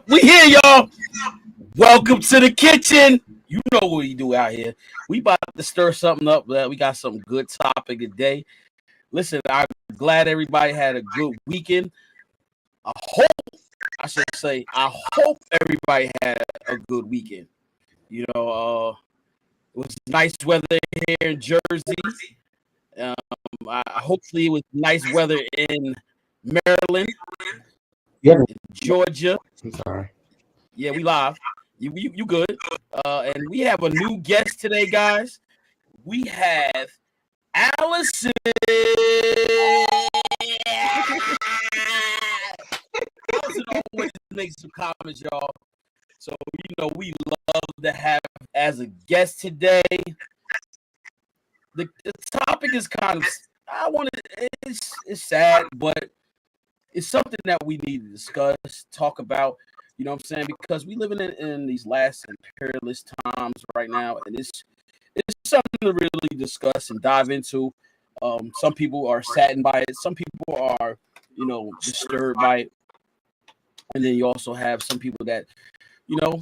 We here, y'all. Welcome to the kitchen. You know what we do out here. We about to stir something up. We got some good topic today. Listen, I'm glad everybody had a good weekend. I hope everybody had a good weekend. It was nice weather here in Jersey. Hopefully it was nice weather in Maryland, Yeah, Georgia. I'm sorry. Yeah, we live. You good? And we have a new guest today, guys. We have Allison. Allison always makes some comments, y'all. So we love to have as a guest today. The topic is kind of it's sad, but it's something that we need to discuss, talk about. You know what I'm saying? Because we living in these last imperialist times right now, and it's something to really discuss and dive into. Some people are saddened by it. Some people are, disturbed by it. And then you also have some people that,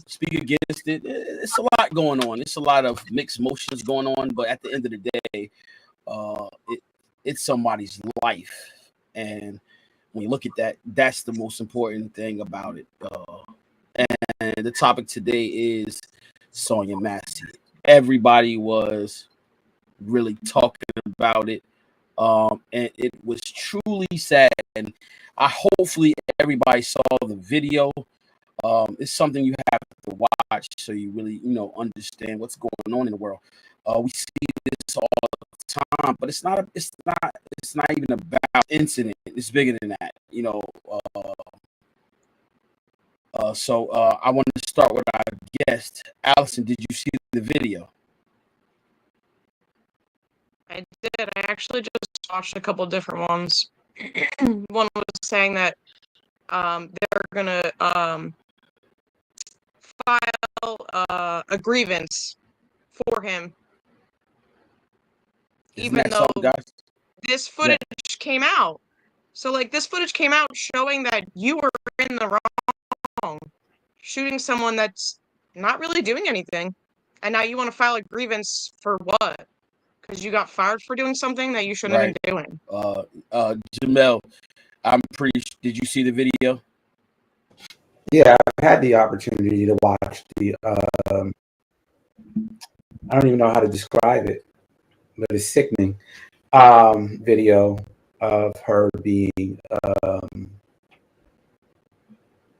speak against it. It's a lot going on. It's a lot of mixed emotions going on. But at the end of the day, it's somebody's life. And when you look at that, that's the most important thing about it. And the topic today is Sonya Massey. Everybody was really talking about it, and it was truly sad. And hopefully everybody saw the video. It's something you have to watch so you really, understand what's going on in the world. We see this all the time, but it's not even about incident. It's bigger than that, So I want to start with our guest. Allison, did you see the video? I did. I actually just watched a couple different ones. One was saying that they're gonna file a grievance for him, even though this footage came out. So, this footage came out showing that you were in the wrong, shooting someone that's not really doing anything, and now you want to file a grievance for what? Because you got fired for doing something that you shouldn't have been doing. Jamel, did you see the video? Yeah, I had the opportunity to watch the. I don't even know how to describe it, but it's sickening. Video of her being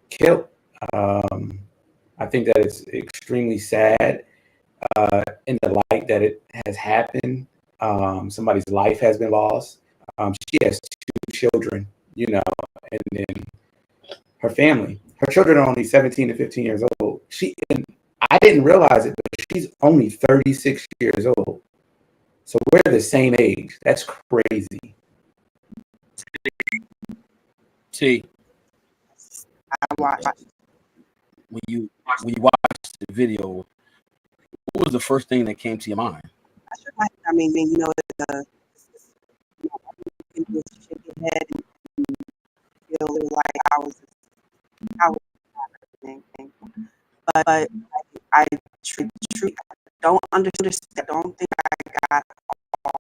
killed. I think that it's extremely sad in the light that it has happened. Somebody's life has been lost. She has 2 children, and then her family. Her children are only 17 to 15 years old. I didn't realize it, but she's only 36 years old. So we're the same age. That's crazy. See, when you watched the video, what was the first thing that came to your mind? I mean, the shake your head and feel like I was happening. But I don't understand. I don't think I got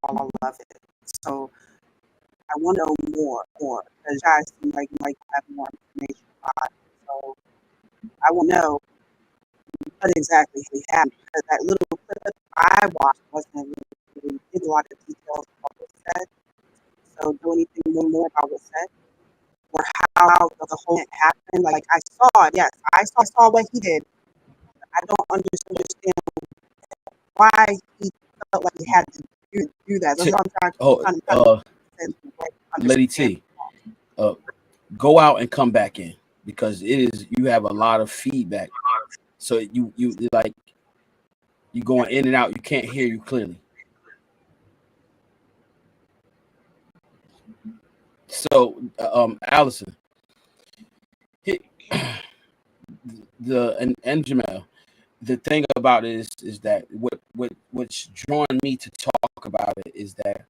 all of it. So I want to know more because you guys seem like you might have more information about it. So I want to know what exactly happened because that little clip I watched wasn't really did a lot of details of what was said. So do anything more about what was said or how the whole thing happened? Like I saw it, yes, I saw what he did. I don't understand why he felt like he had to do that. That's what I'm trying to Lady T, go out and come back in because you have a lot of feedback. So you going in and out. You can't hear you clearly. So, Allison, and Jamel, the thing about it is that what's drawn me to talk about it is that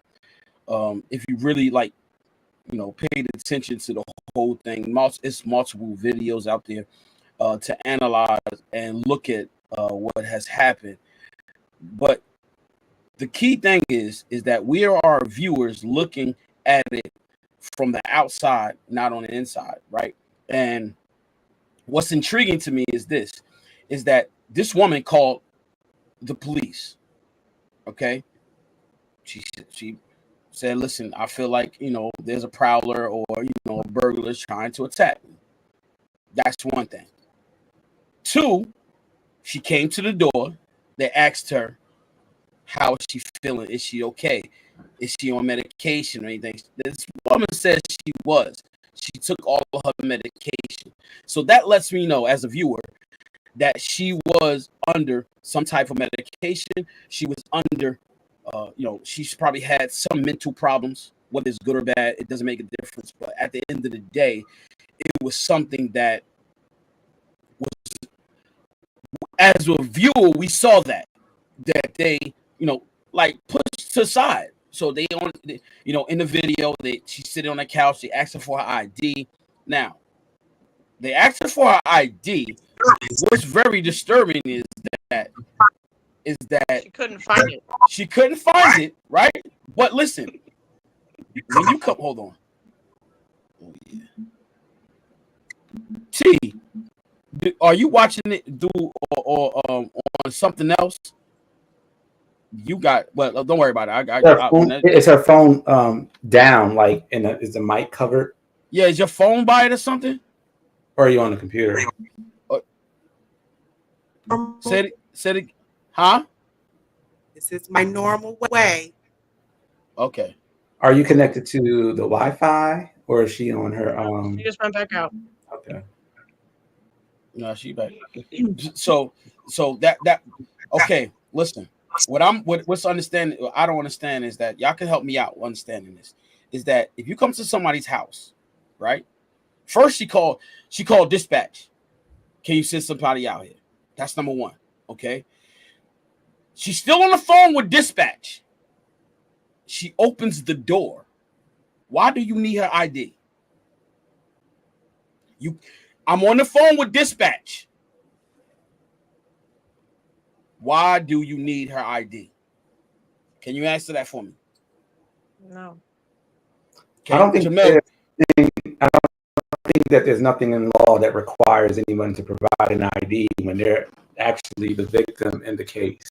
if you really paid attention to the whole thing, it's multiple videos out there. to analyze and look at what has happened. But the key thing is that we are our viewers looking at it from the outside, not on the inside, right? And what's intriguing to me is that this woman called the police. Okay, she said, "Listen, I feel like there's a prowler or a burglar trying to attack me." That's one thing. Two, she came to the door. They asked her, "How is she feeling? Is she okay? Is she on medication or anything?" This woman says she was. She took all of her medication. So that lets me know as a viewer that she was under some type of medication. She was under, she's probably had some mental problems, whether it's good or bad, it doesn't make a difference. But at the end of the day, it was something that was, as a viewer, we saw that they, like pushed to the side. So they on, in the video, she's sitting on the couch. They asked her for her ID. Now, they asked her for her ID. What's very disturbing is that she couldn't find it. She couldn't find it, right? But listen, when you come, hold on. Oh yeah. T, are you watching it or on something else? You got well. Don't worry about it. Is her phone down? Like, is the mic covered? Yeah, is your phone by it or something? Or are you on the computer? Said it. Huh? This is my normal way. Okay. Are you connected to the Wi-Fi, or is she on her? She just went back out. Okay. No, she back. So that okay. Listen, what's understanding? I don't understand is that y'all can help me out understanding this. Is that if you come to somebody's house, right? First, she called dispatch. Can you send somebody out here? That's number one. Okay. She's still on the phone with dispatch. She opens the door. Why do you need her ID? I'm on the phone with dispatch. Why do you need her ID? Can you answer that for me? No. Okay. I don't think that there's nothing in law that requires anyone to provide an ID when they're actually the victim in the case.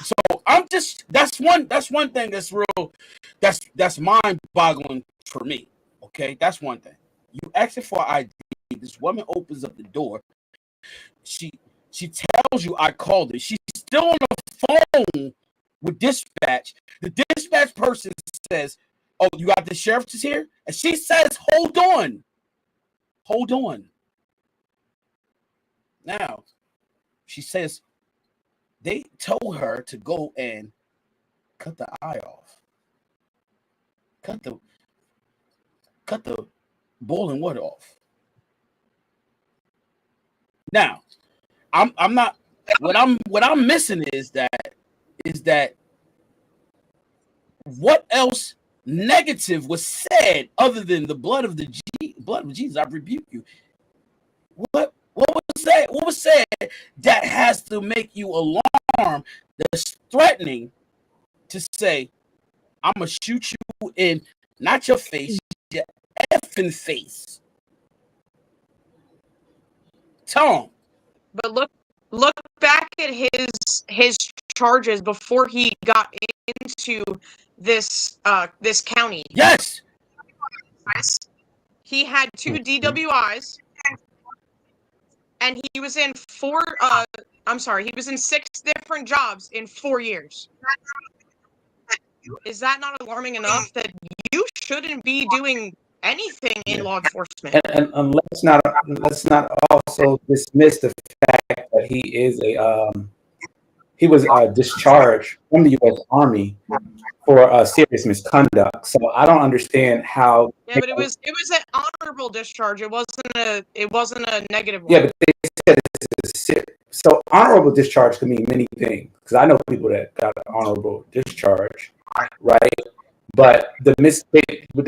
So I'm just that's one thing that's real, that's mind-boggling for me. Okay, that's one thing. You ask her for ID. This woman opens up the door. She tells you I called her. She's still on the phone with dispatch. The dispatch person says, "Oh, you got the sheriff is here," and she says, "Hold on." Now, she says they told her to go and cut the eye off. Cut the boiling water off. Now, I'm not what I'm missing is that what else negative was said other than the blood of Jesus, I rebuke you. What was said? What was said that has to make you alarm? That's threatening to say, "I'm gonna shoot you in not your face, your effing face." Tom. But look back at his charges before he got into this county. Yes. He had 2 DWIs, and he was in 6 different jobs in 4 years. Is that not alarming enough that you shouldn't be doing anything in law enforcement? And let's not also dismiss the fact that he was discharged from the U.S. Army for serious misconduct. So I don't understand how. Yeah, but it was an honorable discharge. It wasn't a negative one. Yeah, but they said it's so honorable discharge can mean many things, because I know people that got an honorable discharge, right? But the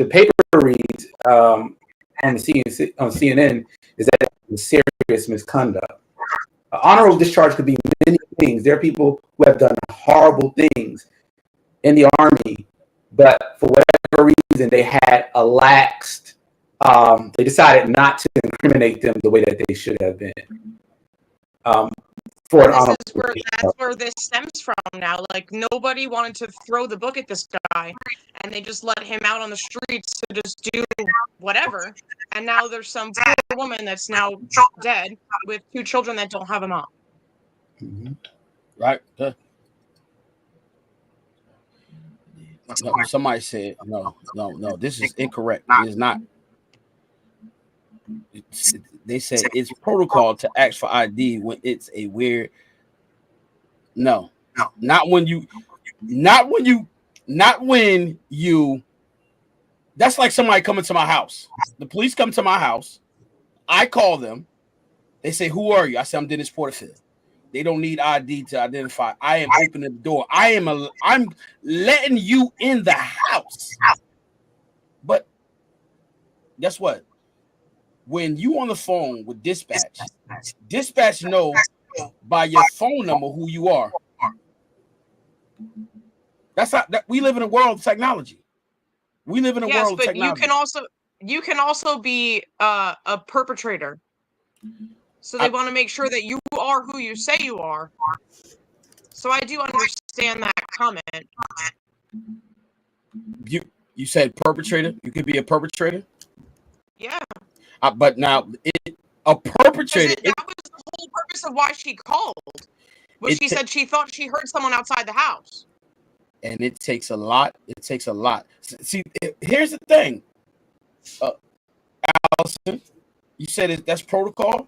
paper reads on CNN is that it was serious misconduct. honorable discharge could be many things. There are people who have done horrible things in the Army, but for whatever reason, they had a laxed. They decided not to incriminate them the way that they should have been. For an honorable that's where this stems from now. Like, nobody wanted to throw the book at this guy, and they just let him out on the streets to just do whatever. And now there's some poor woman that's now dead with 2 children that don't have a mom. Mhm. Right. No, somebody said no. This is incorrect. It is not. They said it's protocol to ask for ID when it's a weird. No, not when you. That's like somebody coming to my house. The police come to my house. I call them. They say, "Who are you?" I say, "I'm Dennis Porterfield." They don't need ID to identify. I am opening the door. I'm letting you in the house. But guess what? When you on the phone with dispatch know by your phone number who you are. That's not that we live in a world of technology. We live in a world of technology. You can also be a perpetrator. So they want to make sure that you are who you say you are. So I do understand that comment. You said perpetrator. You could be a perpetrator. Yeah. But now a perpetrator. That was the whole purpose of why she called. She said she thought she heard someone outside the house. And it takes a lot. See, here's the thing. Allison, you said that's protocol.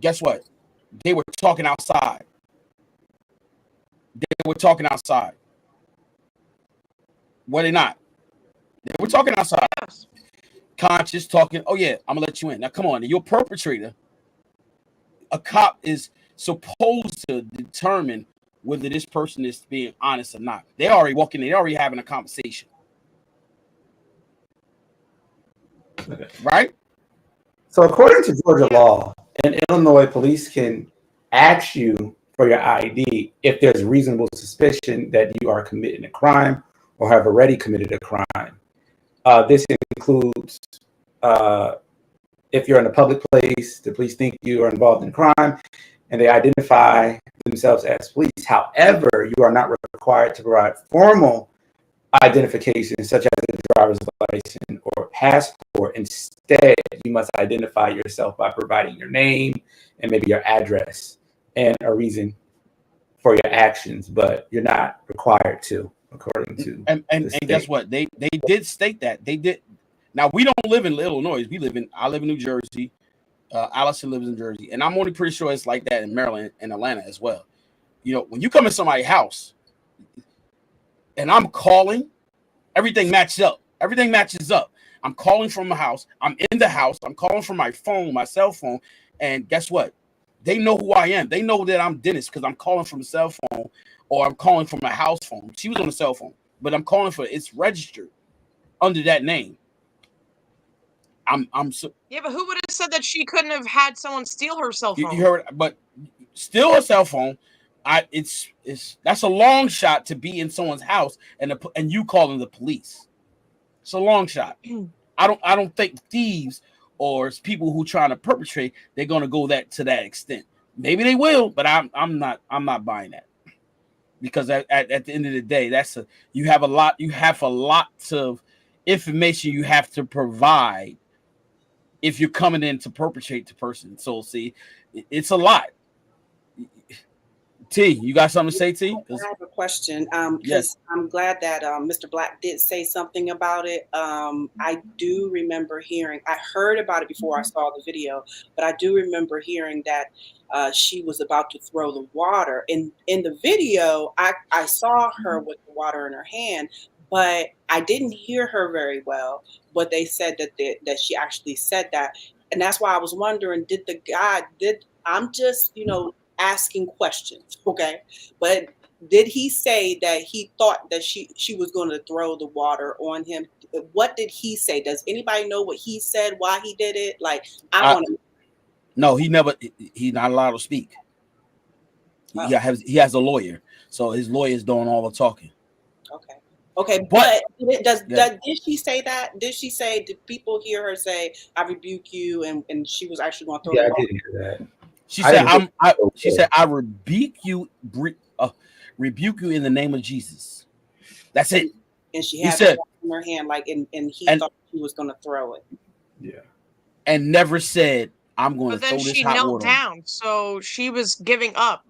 Guess what? They were talking outside. Were they not? They were talking outside. Yes. Conscious talking. Oh yeah, I'm gonna let you in. Now come on. You're a perpetrator. A cop is supposed to determine whether this person is being honest or not. They already walking. They already having a conversation. Right? So according to Georgia law, in Illinois, police can ask you for your ID if there's reasonable suspicion that you are committing a crime or have already committed a crime. This includes if you're in a public place, the police think you are involved in crime, and they identify themselves as police. However, you are not required to provide formal identification, such as a driver's license or passport. Instead, you must identify yourself by providing your name and maybe your address and a reason for your actions, but you're not required to, according to and guess what? They did state that. They did. Now we don't live in Illinois. I live in New Jersey. Allison lives in Jersey, and I'm only pretty sure it's like that in Maryland and Atlanta as well. You know, when you come in somebody's house and I'm calling, everything matches up. Everything matches up. I'm calling from my house. I'm in the house. I'm calling from my phone, my cell phone, and guess what? They know who I am. They know that I'm Dennis because I'm calling from a cell phone or I'm calling from a house phone. She was on a cell phone, but I'm calling for it's registered under that name. Yeah, but who would have said that she couldn't have had someone steal her cell phone? You heard, but still a cell phone. It's that's a long shot to be in someone's house and you calling the police. It's a long shot. I don't think thieves or people who trying to perpetrate they're gonna go to that extent. Maybe they will, but I'm not buying that because at the end of the day, you have a lot of information you have to provide if you're coming in to perpetrate the person. So see, it's a lot. T, you got something to say, T? I have a question. Because yes. I'm glad that Mr. Black did say something about it. I do remember hearing, I heard about it before I saw the video, but I do remember hearing that she was about to throw the water. In the video, I saw her with the water in her hand, but I didn't hear her very well. But they said that she actually said that. And that's why I was wondering, I'm just, asking questions, okay? But did he say that he thought that she was going to throw the water on him? What did he say? Does anybody know what he said, why he did it? Like, I want to. No, he never. He's not allowed to speak. Oh. He has a lawyer, so his lawyer is doing all the talking. Okay, But- did she say that? Did people hear her say, "I rebuke you," and she was actually going to throw Yeah, the I ball? did hear that. She I said, didn't hear She said, "I rebuke you, rebuke you in the name of Jesus." That's it. And she He had said- the ball in her hand, like, and he And- thought she was going to throw it. Yeah. And never said, "I'm going But to throw then this she hot knelt water on you." down, so she was giving up.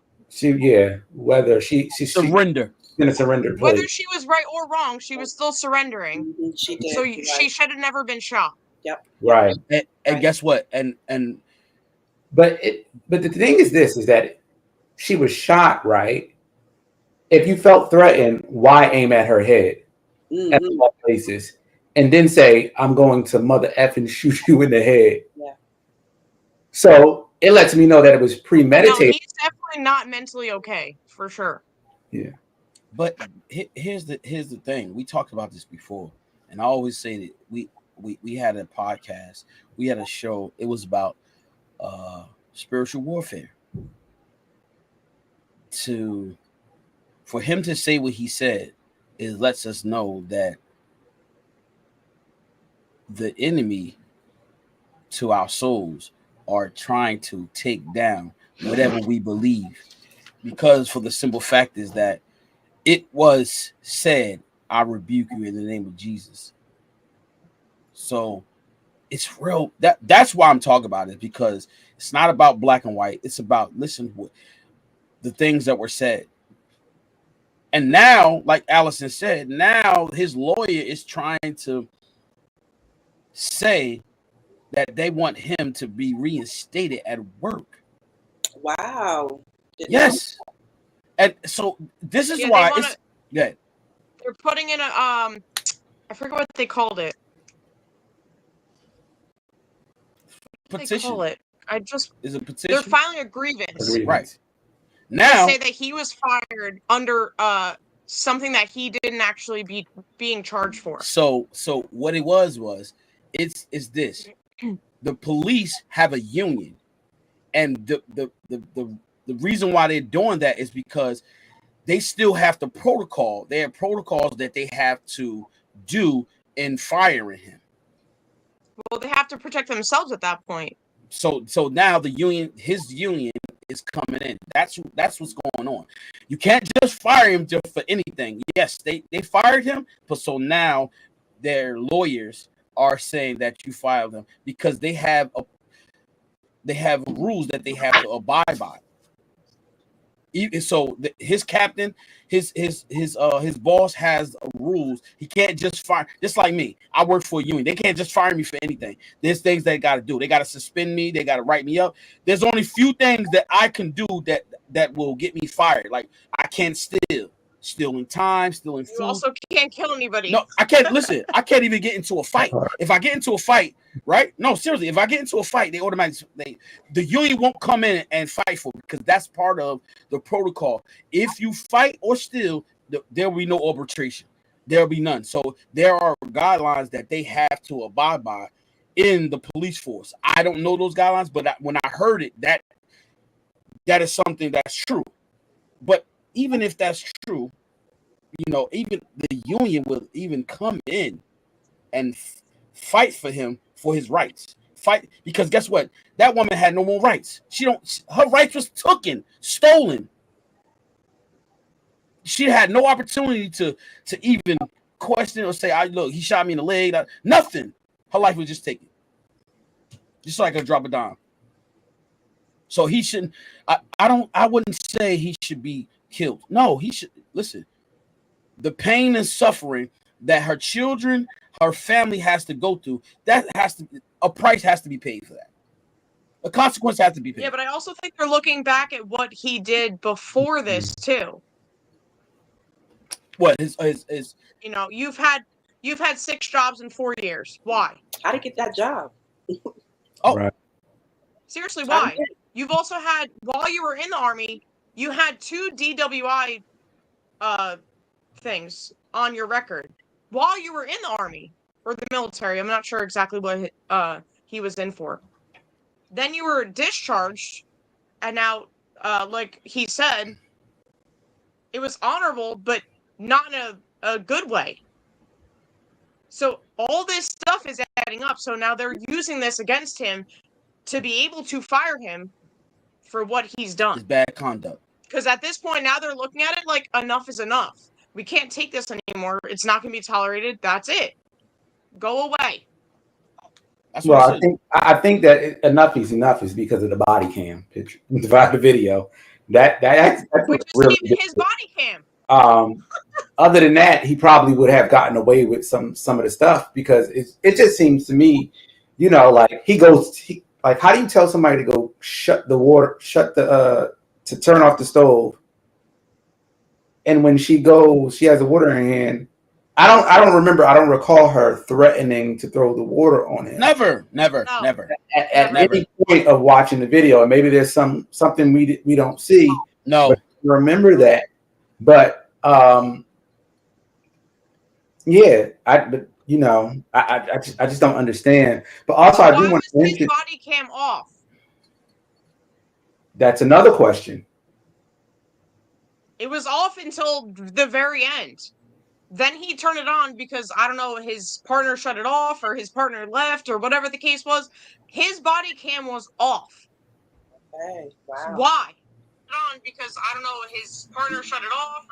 Whether she's Surrender. gonna surrender, plea. Whether she was right or wrong, she was still surrendering. Mhm, she did. So you're she right. should have never been shot. Yep. Right. And Right. guess what? And But the thing is this, is that she was shot, right? If you felt threatened, why aim at her head at Mhm. all places and then say, I'm going to mother effing shoot you in the head? Yeah. So it lets me know that it was No, premeditated. he's definitely not mentally okay, for sure. but here's the thing. We talked about this before, and I always say that we had a podcast, we had a show. It was about spiritual warfare. For him to say what he said, it lets us know that the enemy to our souls are trying to take down whatever we believe, because for the simple fact is that it was said, "I rebuke you in the name of Jesus." So it's real. That's why I'm talking about it, because it's not about black and white. It's about what the things that were said. And now, like Allison said, now his lawyer is trying to say that they want him to be reinstated at work. Wow. Didn't Yes. And so this is Yeah, why they it's good. They're putting in a I forget what they called it. What they Petition call it. I just is a they're petition. filing a grievance. Right. They Now, say that he was fired under something that he didn't actually be being charged for. so what it was it's this. The police have a union, and the reason why they're doing that is because they still have the protocol. They have protocols that they have to do in firing him. Well, they have to protect themselves at that point. So now his union is coming in. That's what's going on. You can't just fire him just for anything. Yes, they fired him, but so now their lawyers are saying that you file them because they have rules that they have to abide by. So his captain, his boss has rules. He can't just fire. Just like me, I work for a union. They can't just fire me for anything. There's things they got to do. They got to suspend me. They got to write me up. There's only few things that I can do that will get me fired. Like I can't stealing time, stealing food. You also can't kill anybody. No, I can't. Listen, I can't even get into a fight. If I get into a fight, right? No, seriously, if I get into a fight, they automatically the union won't come in and fight for me because that's part of the protocol. If you fight or steal, there will be no arbitration. There will be none. So there are guidelines that they have to abide by in the police force. I don't know those guidelines, but when I heard it, that is something that's true. But even if that's true, even the union will even come in and fight for him for his rights. Fight, because guess what? That woman had no more rights. Her rights was stolen. She had no opportunity to even question or say, look, he shot me in the leg. Nothing. Her life was just taken. Just like a drop of dime. So he shouldn't. I wouldn't say he should be killed. No, he should. Listen, the pain and suffering that her children, her family has to go through, a price has to be paid for that. A consequence has to be paid. Yeah, but I also think they're looking back at what he did before this too. What his You've had 6 jobs in 4 years. Why? How to get that job? Oh, right. Seriously, why? You've also had, while you were in the Army, you had 2 DWI things on your record while you were in the Army or the military. I'm not sure exactly what he was in for. Then you were discharged, and now, like he said, it was honorable, but not in a good way. So all this stuff is adding up. So now they're using this against him to be able to fire him for what he's done. It's bad conduct. Because at this point, now they're looking at it like enough is enough. We can't take this anymore. It's not going to be tolerated. That's it. Go away. That's what Well, I think that enough is because of the body cam picture, the video. That's Which is really his body cam. Other than that, he probably would have gotten away with some of the stuff because it just seems to me, you know, like like, how do you tell somebody to go to turn off the stove, and when she goes, she has the water in her hand. I don't recall her threatening to throw the water on him. Never. At any point of watching the video, and maybe there's something we don't see. No, but remember that. But yeah, but you know, I just don't understand. But also, I do want to mention his body cam off. That's another question. It was off until the very end. Then he turned it on because, I don't know, his partner shut it off or his partner left or whatever the case was. His body cam was off. Okay, wow. Why? On because, I don't know, his partner shut it off.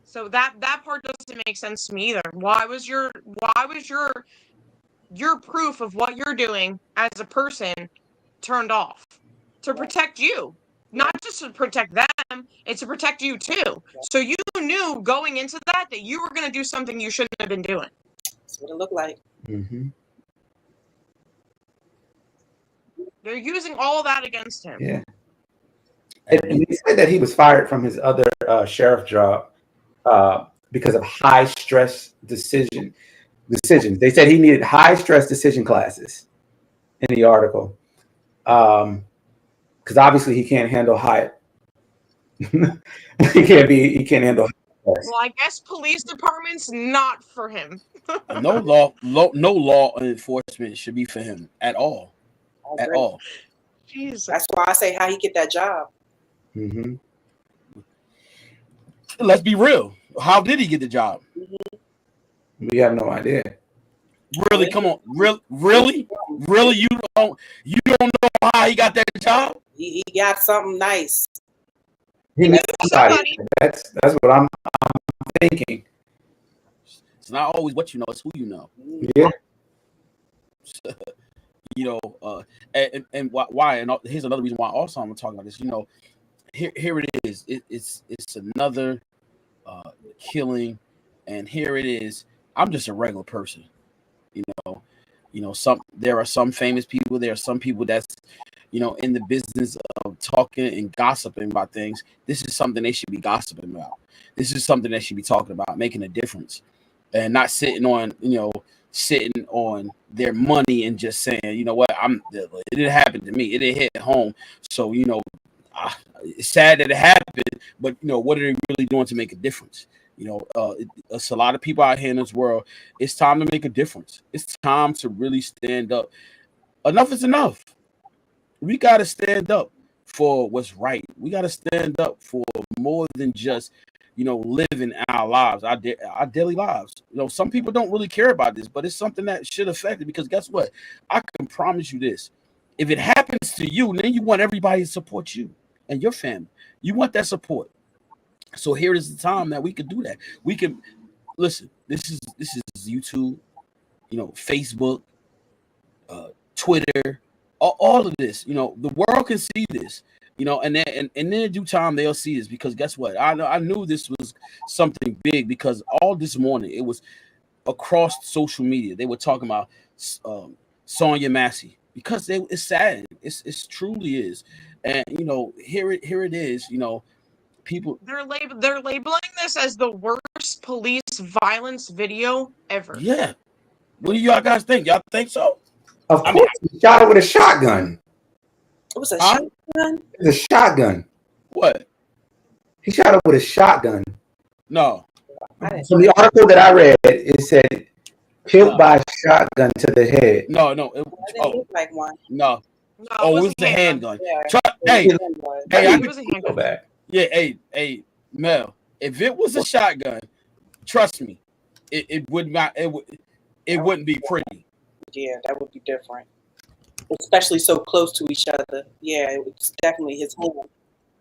So that part doesn't make sense to me either. Why was your proof of what you're doing as a person turned off? To protect you. Not just to protect them, it's to protect you too. So you knew going into that you were going to do something you shouldn't have been doing. That's what it looked like. Mm-hmm. They're using all that against him. Yeah. And he said that he was fired from his other sheriff job because of high stress decisions. They said he needed high stress decision classes in the article. Because obviously he can't handle high. he can't handle. Well, I guess police department's not for him. no law enforcement should be for him at all. At all. Jesus. That's why I say how he get that job. Mm-hmm. Let's be real. How did he get the job? Mm-hmm. We have no idea. Really? Come on. Really? You don't know how he got that job? He got something nice. He knew somebody. That's what I'm thinking. It's not always what you know; it's who you know. Yeah. You know, and why? And here's another reason why. Also, I'm talking about this. You know, here it is. It's another killing, and here it is. I'm just a regular person. You know, there are some famous people. There are some people that's, you know, in the business of talking and gossiping about things. This is something they should be gossiping about. This is something they should be talking about, making a difference, and not sitting on their money and just saying, you know what, it didn't happen to me. It didn't hit home. So, you know, it's sad that it happened, but, you know, what are they really doing to make a difference? You know, it's a lot of people out here in this world. It's time to make a difference. It's time to really stand up. Enough is enough. We got to stand up for what's right. We got to stand up for more than just, you know, living our lives, our daily lives. You know, some people don't really care about this, but it's something that should affect it, because guess what? I can promise you this. If it happens to you, then you want everybody to support you and your family. You want that support. So here is the time that we could do that. We can listen. This is YouTube, you know, Facebook, Twitter, all of this. You know, the world can see this. You know, and then in due time they'll see this, because guess what? I knew this was something big, because all this morning it was across social media. They were talking about Sonya Massey, because it's sad. It's truly is, and you know, here it is. You know. People, they're labeling this as the worst police violence video ever. Yeah. What do y'all guys think? Y'all think so? Of course, he shot her with a shotgun. It was a shotgun? It was a shotgun. What? He shot her with a shotgun. No. From the article that I read, it said Killed by a shotgun to the head. No, It didn't look like one. no. No, Oh, it was wasn't the handgun. Yeah. Hey, It was. hey, It was a handgun. Go back. yeah, hey, Mel. If it was a shotgun, trust me, it would not. It wouldn't be pretty. Yeah, that would be different. Especially so close to each other. Yeah, it was definitely his hand.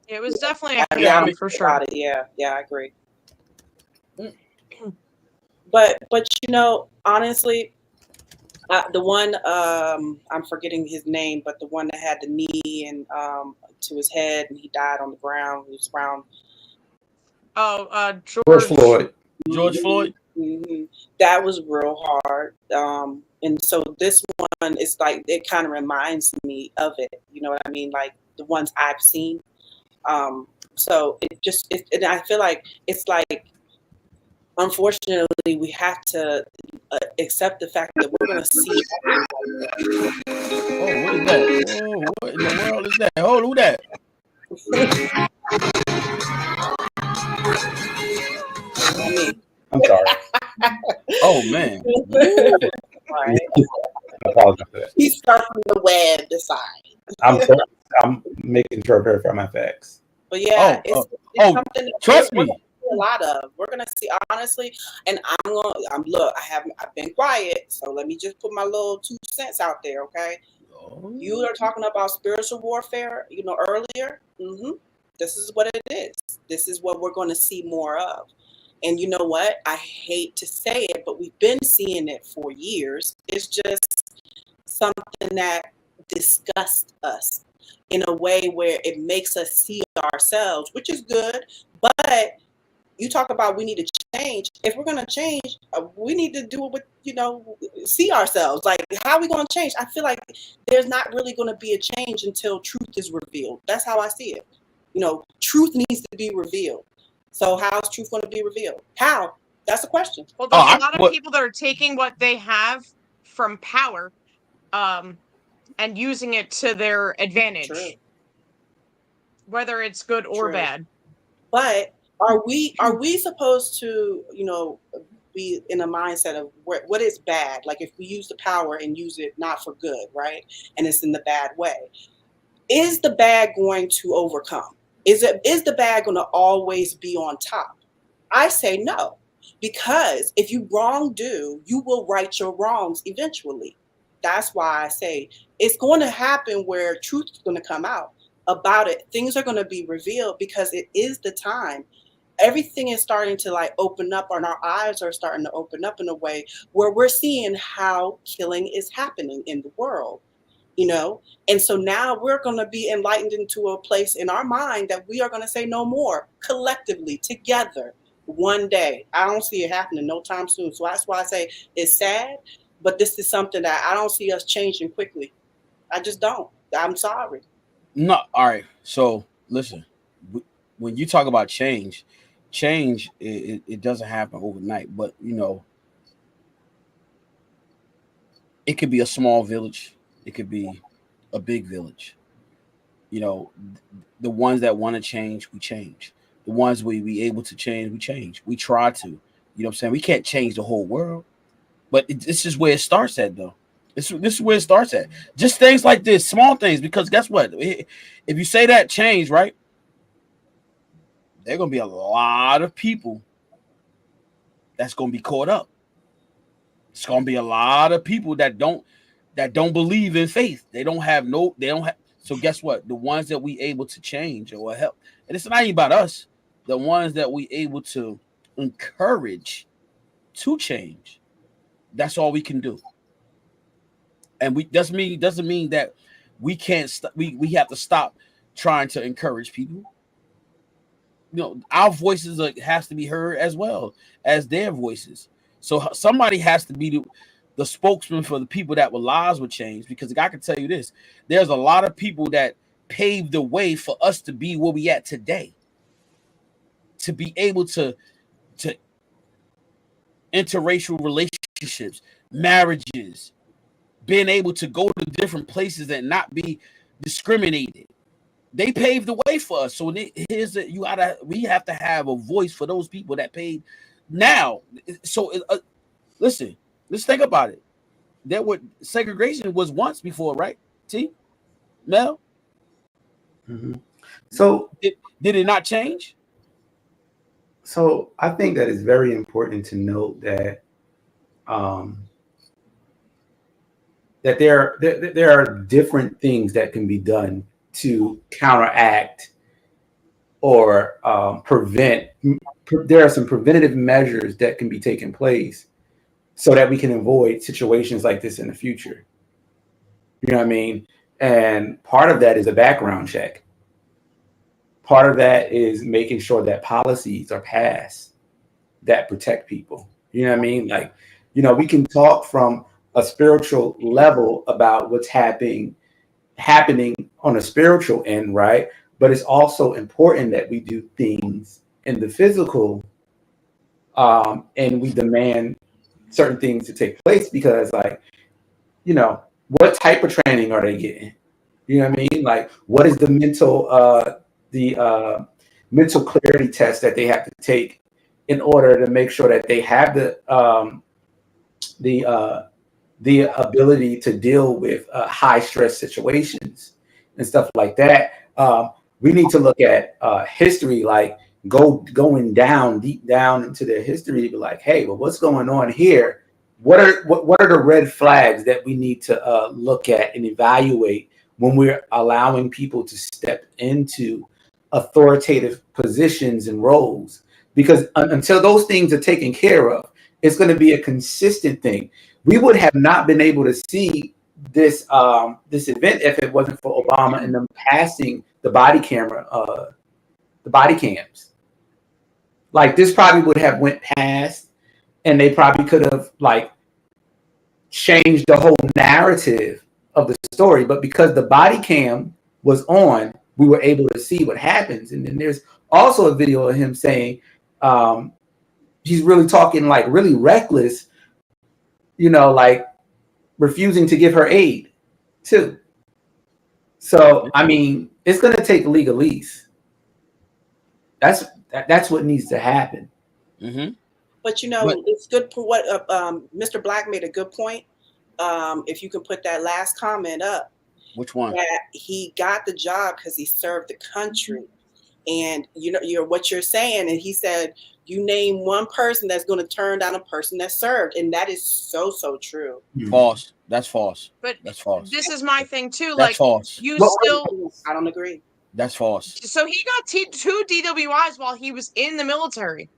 It was definitely a Yeah, I handgun mean- for sure. About it. Yeah, I agree. But honestly, the one I'm forgetting his name, but the one that had the knee and to his head and he died on the ground. He was around. Oh, George Floyd. George Floyd. Mhm. That was real hard. And so this one is like it kind of reminds me of it. You know what I mean? Like the ones I've seen. So and I feel like it's like unfortunately we have to accept the fact that we're going to see. Oh, what is that? Oh, what in the world is that? Oh, who that? I mean, I'm sorry. Oh man. right. I apologize for that. He's surfing the web decide. I'm making sure I verify my facts. But yeah, Oh, it's something that trust we're me. gonna see a lot of. We're gonna see honestly, and look. I've been quiet, so let me just put my little 2 cents out there, okay? Oh. You are talking about spiritual warfare, earlier. This is what it is. This is what we're going to see more of. And you know what? I hate to say it, but we've been seeing it for years. It's just something that disgusts us in a way where it makes us see ourselves, which is good. But you talk about we need to change. If we're going to change, we need to do it with, see ourselves. Like, how are we going to change? I feel like there's not really going to be a change until truth is revealed. That's how I see it. Truth needs to be revealed. So how's truth going to be revealed? How? That's the question. Well, there's a lot of people that are taking what they have from power, and using it to their advantage, True. whether it's good or True. bad. But are we supposed to, be in a mindset of what is bad? Like if we use the power and use it not for good, right? And it's in the bad way. Is the bad going to overcome? Is the bad going to always be on top? I say no, because if you wrongdo, you will right your wrongs eventually. That's why I say it's going to happen where truth is going to come out about it. Things are going to be revealed because it is the time. Everything is starting to like open up, and our eyes are starting to open up in a way where we're seeing how killing is happening in the world. And so now we're going to be enlightened into a place in our mind that we are going to say no more collectively together one day. I don't see it happening no time soon. So that's why I say it's sad, but this is something that I don't see us changing quickly. I just don't. I'm sorry. No, all right. So listen, when you talk about change it doesn't happen overnight, but it could be a small village, it could be a big village. The ones that want to change, we change. The ones we able to change, we change. We try to. What I'm saying? We can't change the whole world, but this is where it starts at, though. This is where it starts at. Just things like this, small things, because guess what? If you say that change, right, there are gonna be a lot of people that's gonna be caught up. It's gonna be a lot of people that don't believe in faith. They don't have. So guess what? The ones that we able to change or help, and it's not even about us. The ones that we able to encourage to change, that's all we can do. And doesn't mean that we can't. We have to stop trying to encourage people. Our voices has to be heard as well as their voices. So somebody has to be the spokesman for the people that will lives would change. Because I can tell you this: there's a lot of people that paved the way for us to be where we at today. To be able to interracial relationships, marriages, being able to go to different places and not be discriminated. They paved the way for us. So we have to have a voice for those people that paid now. So listen, Let's think about it. That what segregation was once before, right? T. Mel, Mhm. So, did it not change? so I think that it's very important to note that um, that there are different things that can be done to counteract or prevent. There are some preventative measures that can be taken place so that we can avoid situations like this in the future. You know what I mean? And part of that is a background check. Part of that is making sure that policies are passed that protect people. You know what I mean? Like, we can talk from a spiritual level about what's happening on a spiritual end, right? But it's also important that we do things in the physical, and we demand certain things to take place because, like, what type of training are they getting? You know what I mean? Like, what is the mental clarity test that they have to take in order to make sure that they have the the ability to deal with high stress situations and stuff like that. We need to look at history, like going down deep down into their history to be like, hey, well, what's going on here? What are the red flags that we need to look at and evaluate when we're allowing people to step into authoritative positions and roles? Because until those things are taken care of, it's going to be a consistent thing. We would have not been able to see this event if it wasn't for Obama and them passing the body cams. Like, this probably would have went past, and they probably could have, like, changed the whole narrative of the story. But because the body cam was on, we were able to see what happens. And then there's also a video of him saying he's really talking like really reckless, like refusing to give her aid too. So, I mean, it's going to take legalese. That's what needs to happen. Mm-hmm. But it's good for what Mr. Black made a good point. If you can put that last comment up. Which one? That he got the job because he served the country. And what you're saying, and he said, you name one person that's going to turn down a person that served, and that is so true. False. That's false. But that's false. This is my thing too. That's false. I don't agree. That's false. So he got 2 DWIs while he was in the military.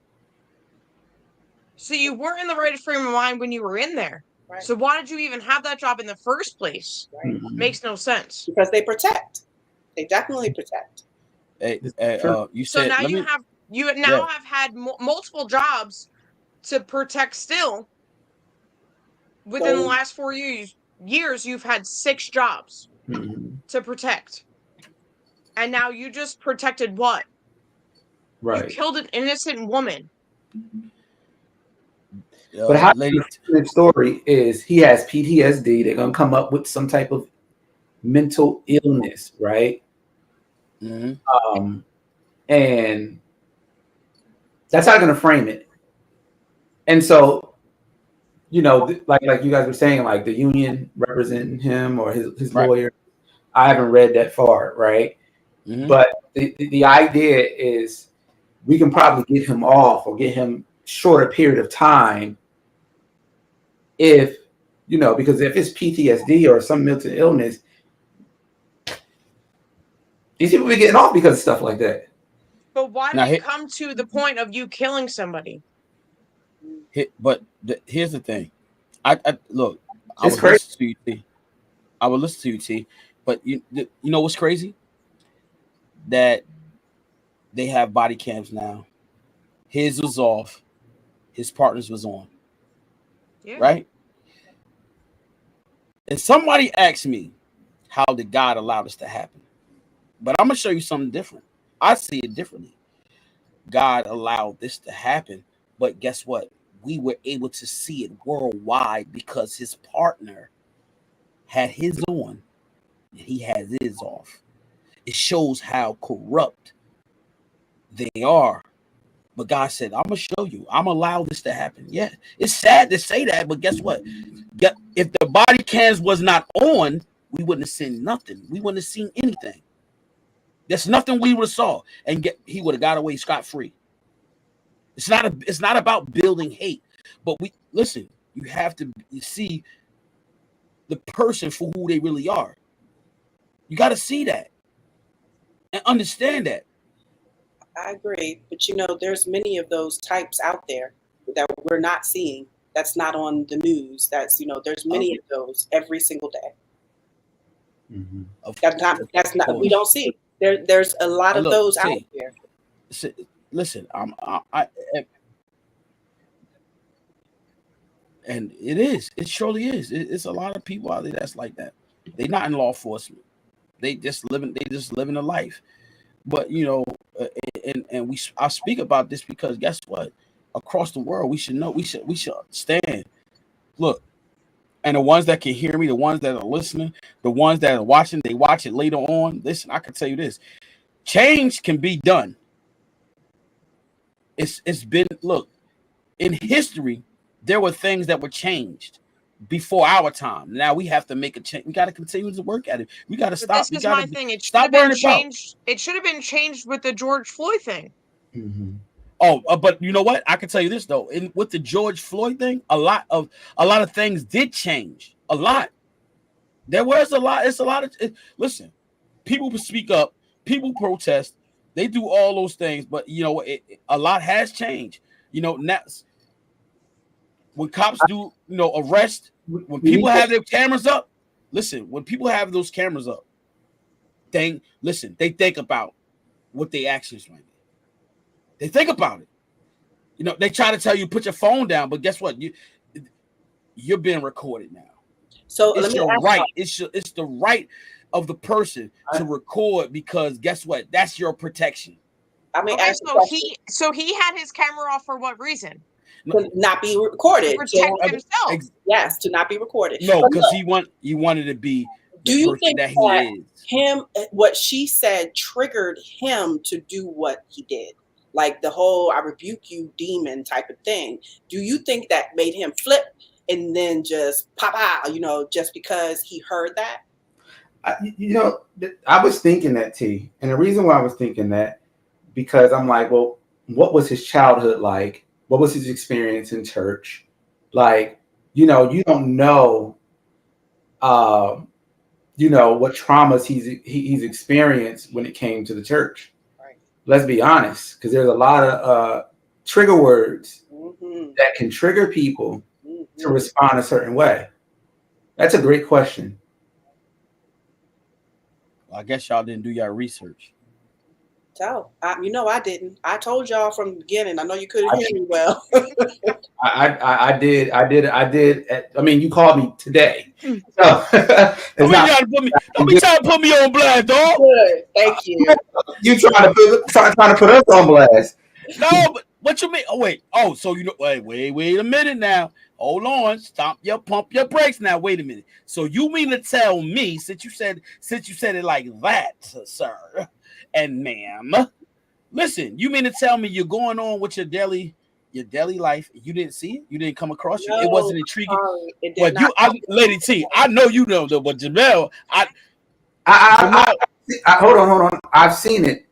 So you weren't in the right frame of mind when you were in there. Right. So why did you even have that job in the first place? Right. Makes no sense. Because they protect. They definitely protect. You said. So now you have had multiple jobs to protect still. Within the last 4 years, you've had 6 jobs to protect. And now you just protected what? Right. You killed an innocent woman. But how the story is he has PTSD. They're gonna come up with some type of mental illness, right? Mm-hmm. And that's how I'm gonna frame it. And so, like you guys were saying, like the union representing him or his lawyer. I haven't read that far, right? Mm-hmm. But the idea is we can probably get him off or get him shorter period of time if, because if it's PTSD or some mental illness, these people be getting off because of stuff like that. But why did it come to the point of you killing somebody? Here's the thing. I look, I would listen to you, T. I would listen to you, T. But you know what's crazy? That they have body cams now. His was off. His partner's was on. Yeah. Right? And somebody asked me, how did God allow this to happen? But I'm going to show you something different. I see it differently. God allowed this to happen. But guess what? We were able to see it worldwide because his partner had his on and he has his off. It shows how corrupt they are But God said, I'm gonna show you. I'm gonna allow this to happen. Yeah, it's sad to say that, but guess what? If the body cams was not on, we wouldn't have seen nothing. We wouldn't have seen anything. There's nothing we would have saw, and he would have got away scot free. It's not about building hate, but we listen. You have to see the person for who they really are. You got to see that and understand that. I agree, but there's many of those types out there that we're not seeing. That's not on the news. That's there's many of those every single day. Mm-hmm. That's not we don't see. There's a lot of those out there. Listen, and it surely is. It's a lot of people out there that's like that. They're not in law enforcement. They just living a life. But I speak about this because guess what? Across the world, we should know. We should stand. Look, and the ones that can hear me, the ones that are listening, the ones that are watching, they watch it later on. Listen, I can tell you this: change can be done. It's been in history. There were things that were changed before our time. Now we have to make a change. We got to continue to work at it. We got to stop. This is my thing. It should have been changed with the George Floyd thing. Mm-hmm. But you know what? I can tell you this though. With the George Floyd thing, a lot of things did change. A lot. There was a lot. It's a lot of. Listen, people speak up. People protest. They do all those things. But a lot has changed. Now. When cops do, arrest, when people have their cameras up, listen, when people have those cameras up, they think about what their actions might be. They think about it. They try to tell you, put your phone down, but guess what? You're being recorded now. So it's your right. It's the right of the person to record because guess what? That's your protection. So he had his camera off for what reason? To not be recorded. To protect himself. Yes, to not be recorded. No, because he wanted to be the person that he is. What she said triggered him to do what he did. Like the whole "I rebuke you, demon" type of thing. Do you think that made him flip and then just pop out, just because he heard that? I was thinking that, T. And the reason why I was thinking that, because I'm like, well, what was his childhood like? What was his experience in church? Like, you don't know, what traumas he's experienced when it came to the church. Right. Let's be honest, because there's a lot of trigger words that can trigger people to respond a certain way. That's a great question. Well, I guess y'all didn't do your research. So, I didn't. I told y'all from the beginning. I know you couldn't hear me well. I did. I mean, you called me today. So, don't be trying to put me on blast, dog. Good. Thank you. You trying to put us on blast? No, but what you mean? Oh wait. Oh, so wait a minute now. Hold on. Pump your brakes now. Wait a minute. So you mean to tell me, since you said it like that, sir and ma'am, listen, you mean to tell me you're going on with your daily life, you didn't see it, you didn't come across it, it wasn't intriguing? But Lady T, I know you know though, but Jamel, hold on. I've seen it,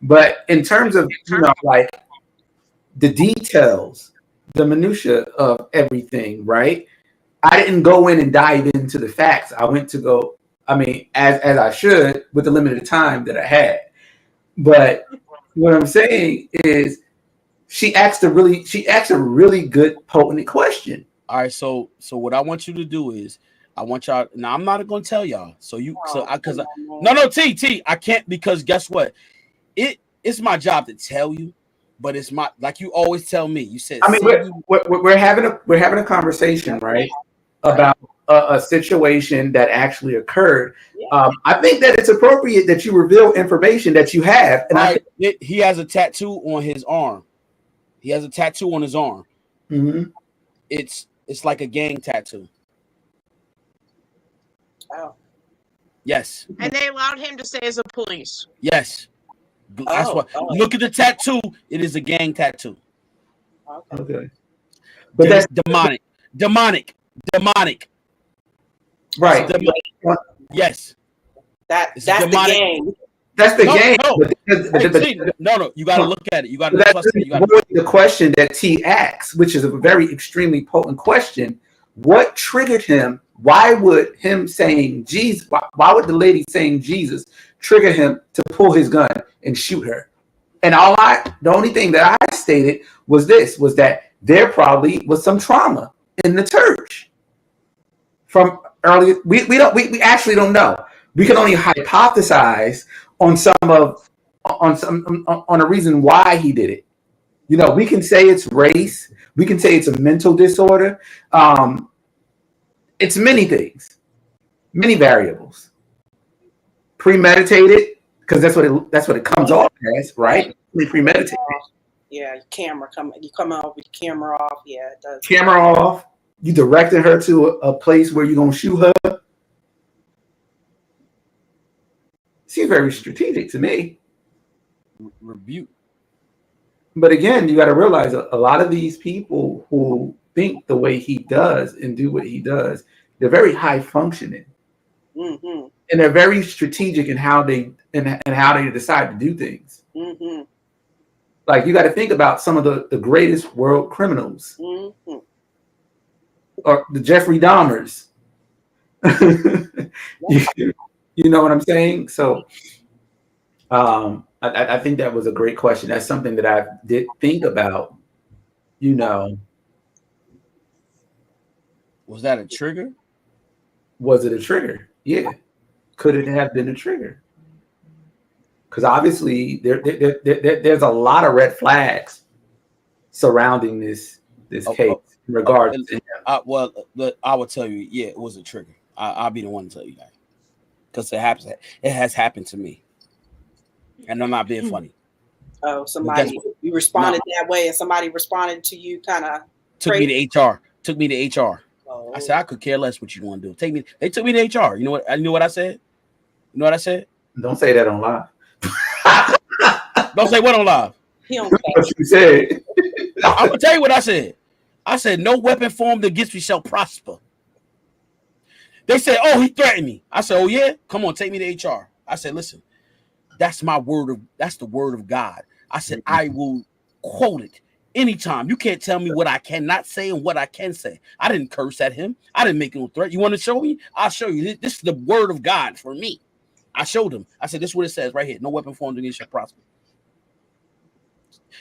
but in terms of like the details, the minutia of everything, right? I didn't go in and dive into the facts. I went to go, as I should with the limited time that I had. But what I'm saying is she asked a really good, potent question. All right, so what I want you to do is I want y'all. Now I'm not going to tell y'all. No, T, I can't, because guess what? It's my job to tell you, but it's my, like you always tell me. You said we're having a conversation, right, about a situation that actually occurred. I think that it's appropriate that you reveal information that you have. And he has a tattoo on his arm. Mm-hmm. It's like a gang tattoo. Oh. Yes. And they allowed him to stay as a police. Yes. That's why. Look at the tattoo. It is a gang tattoo. Okay. But that's demonic. Right. Yes. That's the game. That's the game. No. You got to look at it. You got to trust it. The question that T asks, which is a very extremely potent question. What triggered him? Why would him saying Jesus? Why would the lady saying Jesus trigger him to pull his gun and shoot her? And the only thing that I stated was that there probably was some trauma in the church from earlier. We actually don't know. We can only hypothesize on a reason why he did it. You know, we can say it's race. We can say it's a mental disorder. It's many things, many variables. Premeditated, because that's what it comes off as, right? Premeditated. Yeah, you come out with your camera off. Yeah, it does. Camera off. You directed her to a place where you're gonna shoot her. Seems very strategic to me. Rebuke. But again, you got to realize a lot of these people who think the way he does and do what he does, they're very high functioning, and they're very strategic in how they decide to do things. Mm-hmm. Like you got to think about some of the greatest world criminals, or the Jeffrey Dahmers. You know what I'm saying? So, I think that was a great question. That's something that I did think about. You know, was that a trigger? Was it a trigger? Yeah. Could it have been a trigger? Because obviously there's a lot of red flags surrounding this case in regards to him. Well, I will tell you, yeah, it was a trigger. I'll be the one to tell you that. Because it has happened to me. And I'm not being funny. Oh, you responded that way and somebody responded to you kind of took me to HR. Oh. I said, I could care less what you want to do. They took me to HR. You know what? I knew what I said. You know what I said? Don't say that on live. Don't say what on live. What you said. I'm gonna tell you what I said. I said, no weapon formed against me shall prosper. They said, oh, he threatened me. I said, oh yeah, come on, take me to HR. I said, listen, that's the word of God. I said, I will quote it anytime. You can't tell me what I cannot say and what I can say. I didn't curse at him. I didn't make no threat. You want to show me? I'll show you. This is the word of God for me. I showed him. I said, this is what it says right here. No weapon formed against you shall prosper.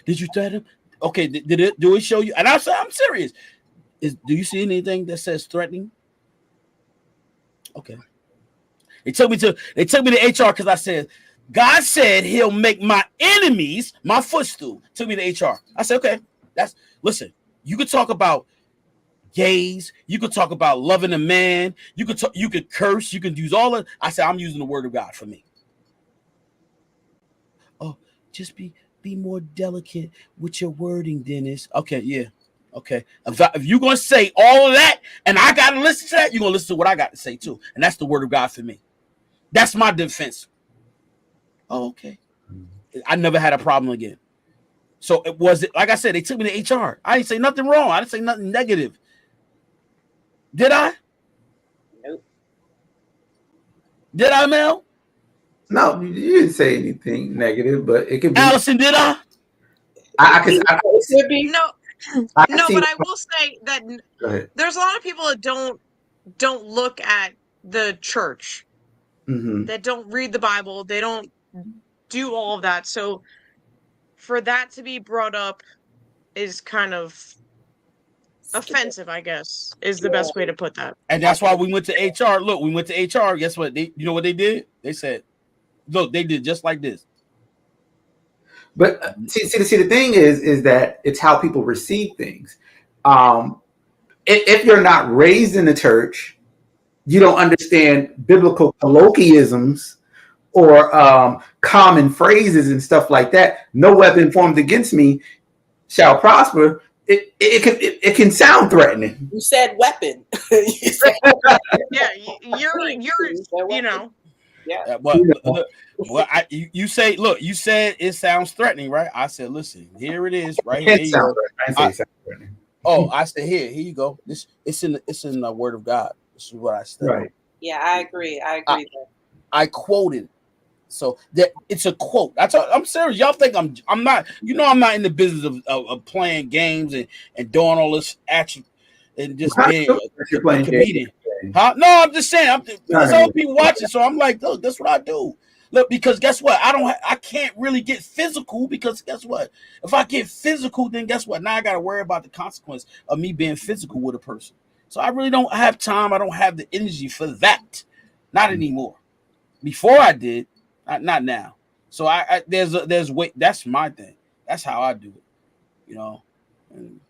Did you threaten him? Okay, do it show you? And I said, I'm serious. Do you see anything that says threatening? Okay. They took me to HR because I said, God said he'll make my enemies my footstool. Took me to HR. I said, okay, listen, you could talk about gays, you could talk about loving a man, you could curse, you can use all of. I said, I'm using the word of God for me. Oh, just be more delicate with your wording, Dennis. Okay, yeah. Okay. If you're gonna say all of that and I gotta listen to that, you're gonna listen to what I got to say too. And that's the word of God for me. That's my defense. Oh, okay. I never had a problem again. So it wasn't like I said, they took me to HR. I didn't say nothing wrong. I didn't say nothing negative. Did I? Nope. Did I, Mel? No, you didn't say anything negative, but it could be. Allison, did I? I could be. No, but I will say that there's a lot of people that don't look at the church, that don't read the Bible, they don't do all of that. So for that to be brought up is kind of offensive, I guess, is the best way to put that. And that's why we went to HR. Look, we went to HR. Guess what? You know what they did? They said, look, they did just like this. But see, the thing is that it's how people receive things. If you're not raised in the church, you don't understand biblical colloquialisms or common phrases and stuff like that. No weapon formed against me shall prosper. It can sound threatening. You said weapon. Yeah, you're you know. Yeah. You say, look, you said it sounds threatening, right? I said, listen, here it is, right here. It sounds right. I say threatening. Oh, I said, here you go. This it's in the Word of God. This is what I studied. Right. Yeah, I agree. I quoted. So that it's a quote. I'm serious. Y'all think I'm not, I'm not in the business of playing games and doing all this action and just being a comedian. Huh? No, I'm just saying. There's other people watching, so I'm like, look, that's what I do. Look, because guess what? I can't really get physical because guess what? If I get physical, then guess what? Now I got to worry about the consequence of me being physical with a person. So I really don't have time. I don't have the energy for that. Not anymore. Before I did. Not now. So there's weight. That's my thing. That's how I do it. And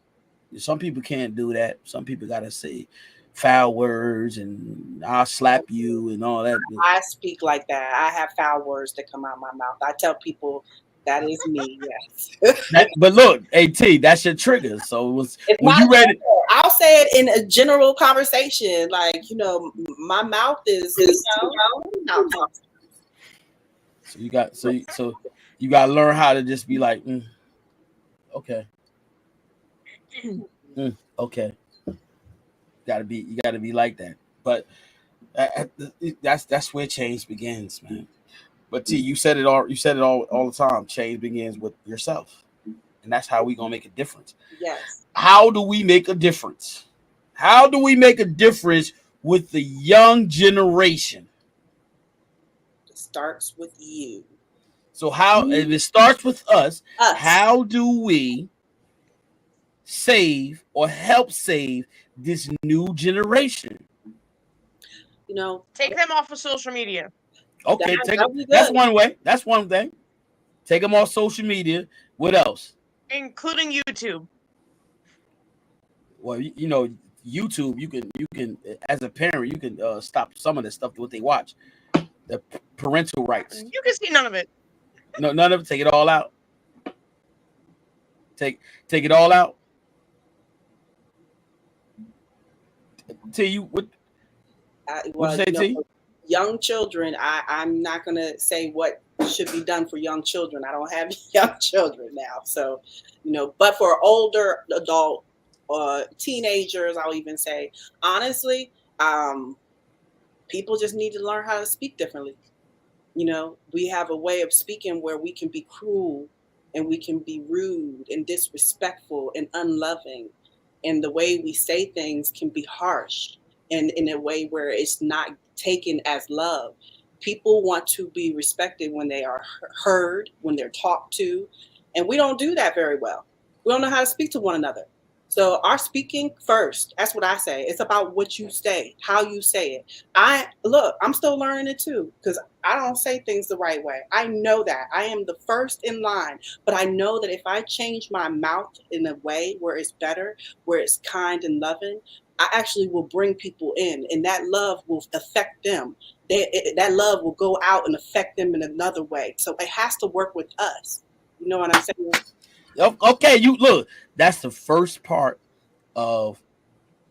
some people can't do that. Some people gotta say foul words and I'll slap you and all that. I speak like that. I have foul words that come out of my mouth. I tell people that is me. Yes. But look, AT, that's your trigger. So when you ready, I'll say it in a general conversation. Like my mouth is So you got you got to learn how to just be like, okay, okay. You got to be like that. But that's where change begins, man. But T, you said it all the time. Change begins with yourself, and that's how we gonna make a difference. Yes. How do we make a difference? How do we make a difference with the young generation? It starts with you. So if it starts with us, how do we save or help save this new generation? Take them off of social media. Okay, that's one way. That's one thing. Take them off social media. What else? Including YouTube. Well, YouTube. You can as a parent, you can stop some of the stuff what they watch. The parental rights. You can see none of it. No, none of it. Take it all out. Take it all out. Tell you what. What you say, T? Young children. I'm not gonna say what should be done for young children. I don't have young children now, so But for older adult teenagers, I'll even say honestly, people just need to learn how to speak differently. We have a way of speaking where we can be cruel and we can be rude and disrespectful and unloving. And the way we say things can be harsh and in a way where it's not taken as love. People want to be respected when they are heard, when they're talked to. And we don't do that very well. We don't know how to speak to one another. So our speaking first, that's what I say. It's about what you say, how you say it. I'm still learning it too, because I don't say things the right way. I know that. I am the first in line, but I know that if I change my mouth in a way where it's better, where it's kind and loving, I actually will bring people in, and that love will affect them. That love will go out and affect them in another way. So it has to work with us. You know what I'm saying? Okay, you look. That's the first part of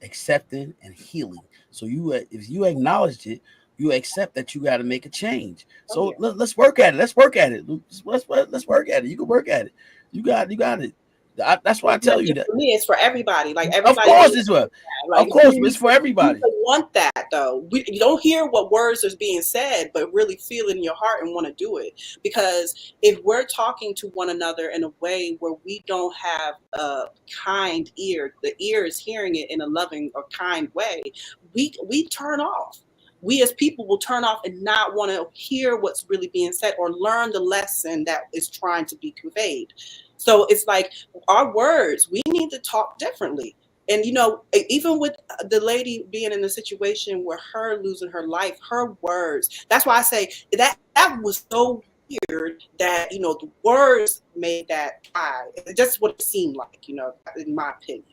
accepting and healing. So if you acknowledge it, you accept that you got to make a change. So let's work at it. Let's work at it. Let's work at it. You can work at it. You got it. That's why I tell you that. For me, it's for everybody. Like everybody. Of course, it's well. Of course, it's for everybody. You want that though. You don't hear what words are being said, but really feel it in your heart and want to do it. Because if we're talking to one another in a way where we don't have a kind ear, the ear is hearing it in a loving or kind way, we turn off. We as people will turn off and not want to hear what's really being said or learn the lesson that is trying to be conveyed. So it's like our words, we need to talk differently. And, even with the lady being in a situation where her losing her life, her words, that's why I say that was so weird that, the words made that cry. That's what it seemed like, in my opinion.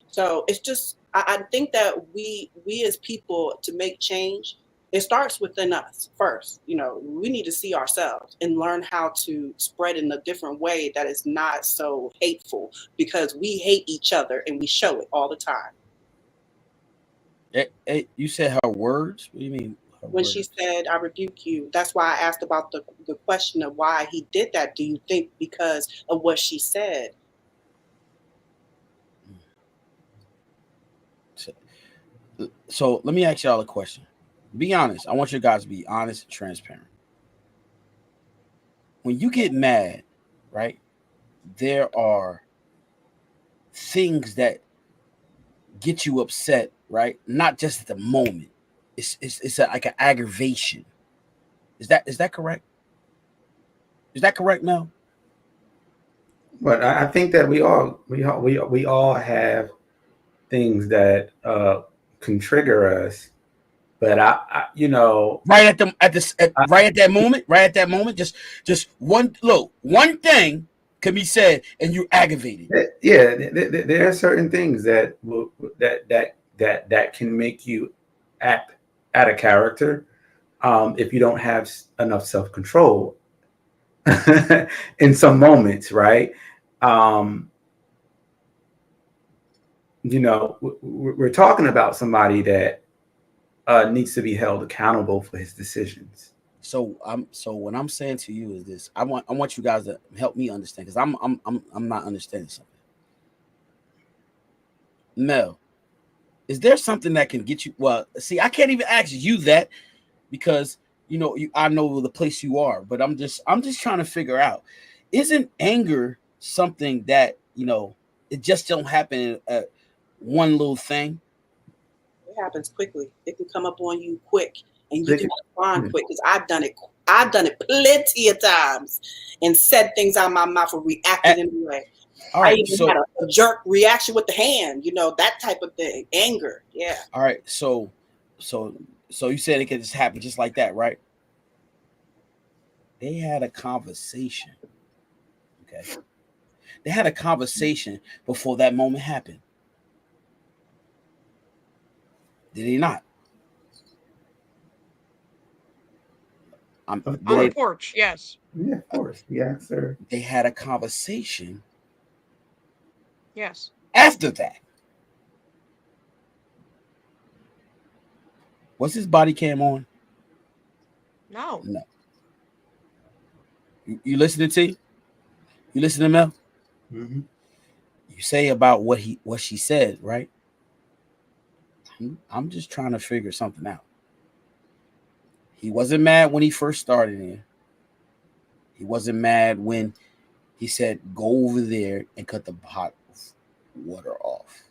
So it's just, I think that we as people, to make change, it starts within us first. We need to see ourselves and learn how to spread in a different way that is not so hateful, because we hate each other and we show it all the time. Hey, you said her words? What do you mean? when she said, "I rebuke you." That's why I asked about the question of why he did that. Do you think because of what she said? So let me ask y'all a question. Be honest. I want you guys to be honest and transparent. When you get mad, right, there are things that get you upset, right? Not just at the moment. It's like an aggravation. Is that correct? Is that correct, Mel? But I think that we all have things that can trigger us. But Right at that moment, just one thing can be said and you're aggravated. yeah, there are certain things that that can make you act out of character if you don't have enough self control in some moments, right? Um, we're talking about somebody that needs to be held accountable for his decisions. So what I'm saying to you is this: I want you guys to help me understand because I'm not understanding something. Mel, is there something that can get you? Well, see, I can't even ask you that because I know the place you are, but I'm just trying to figure out: isn't anger something that it just don't happen at one little thing? It happens quickly. It can come up on you quick, and you can respond quick. Because I've done it. I've done it plenty of times, and said things out of my mouth or reacted in a way. All right, I even had a jerk reaction with the hand. That type of thing. Anger. Yeah. All right. So you said it could just happen just like that, right? They had a conversation. Okay. They had a conversation before that moment happened. Did he not? On the porch, yes. Yeah, of course. Yeah, sir. They had a conversation. Yes. After that. Was his body cam on? No. No. You listening to? You listening, Mel? Mm-hmm. You say about what she said, right? I'm just trying to figure something out. He wasn't mad when he first started in. He wasn't mad when he said, "Go over there and cut the hot water off."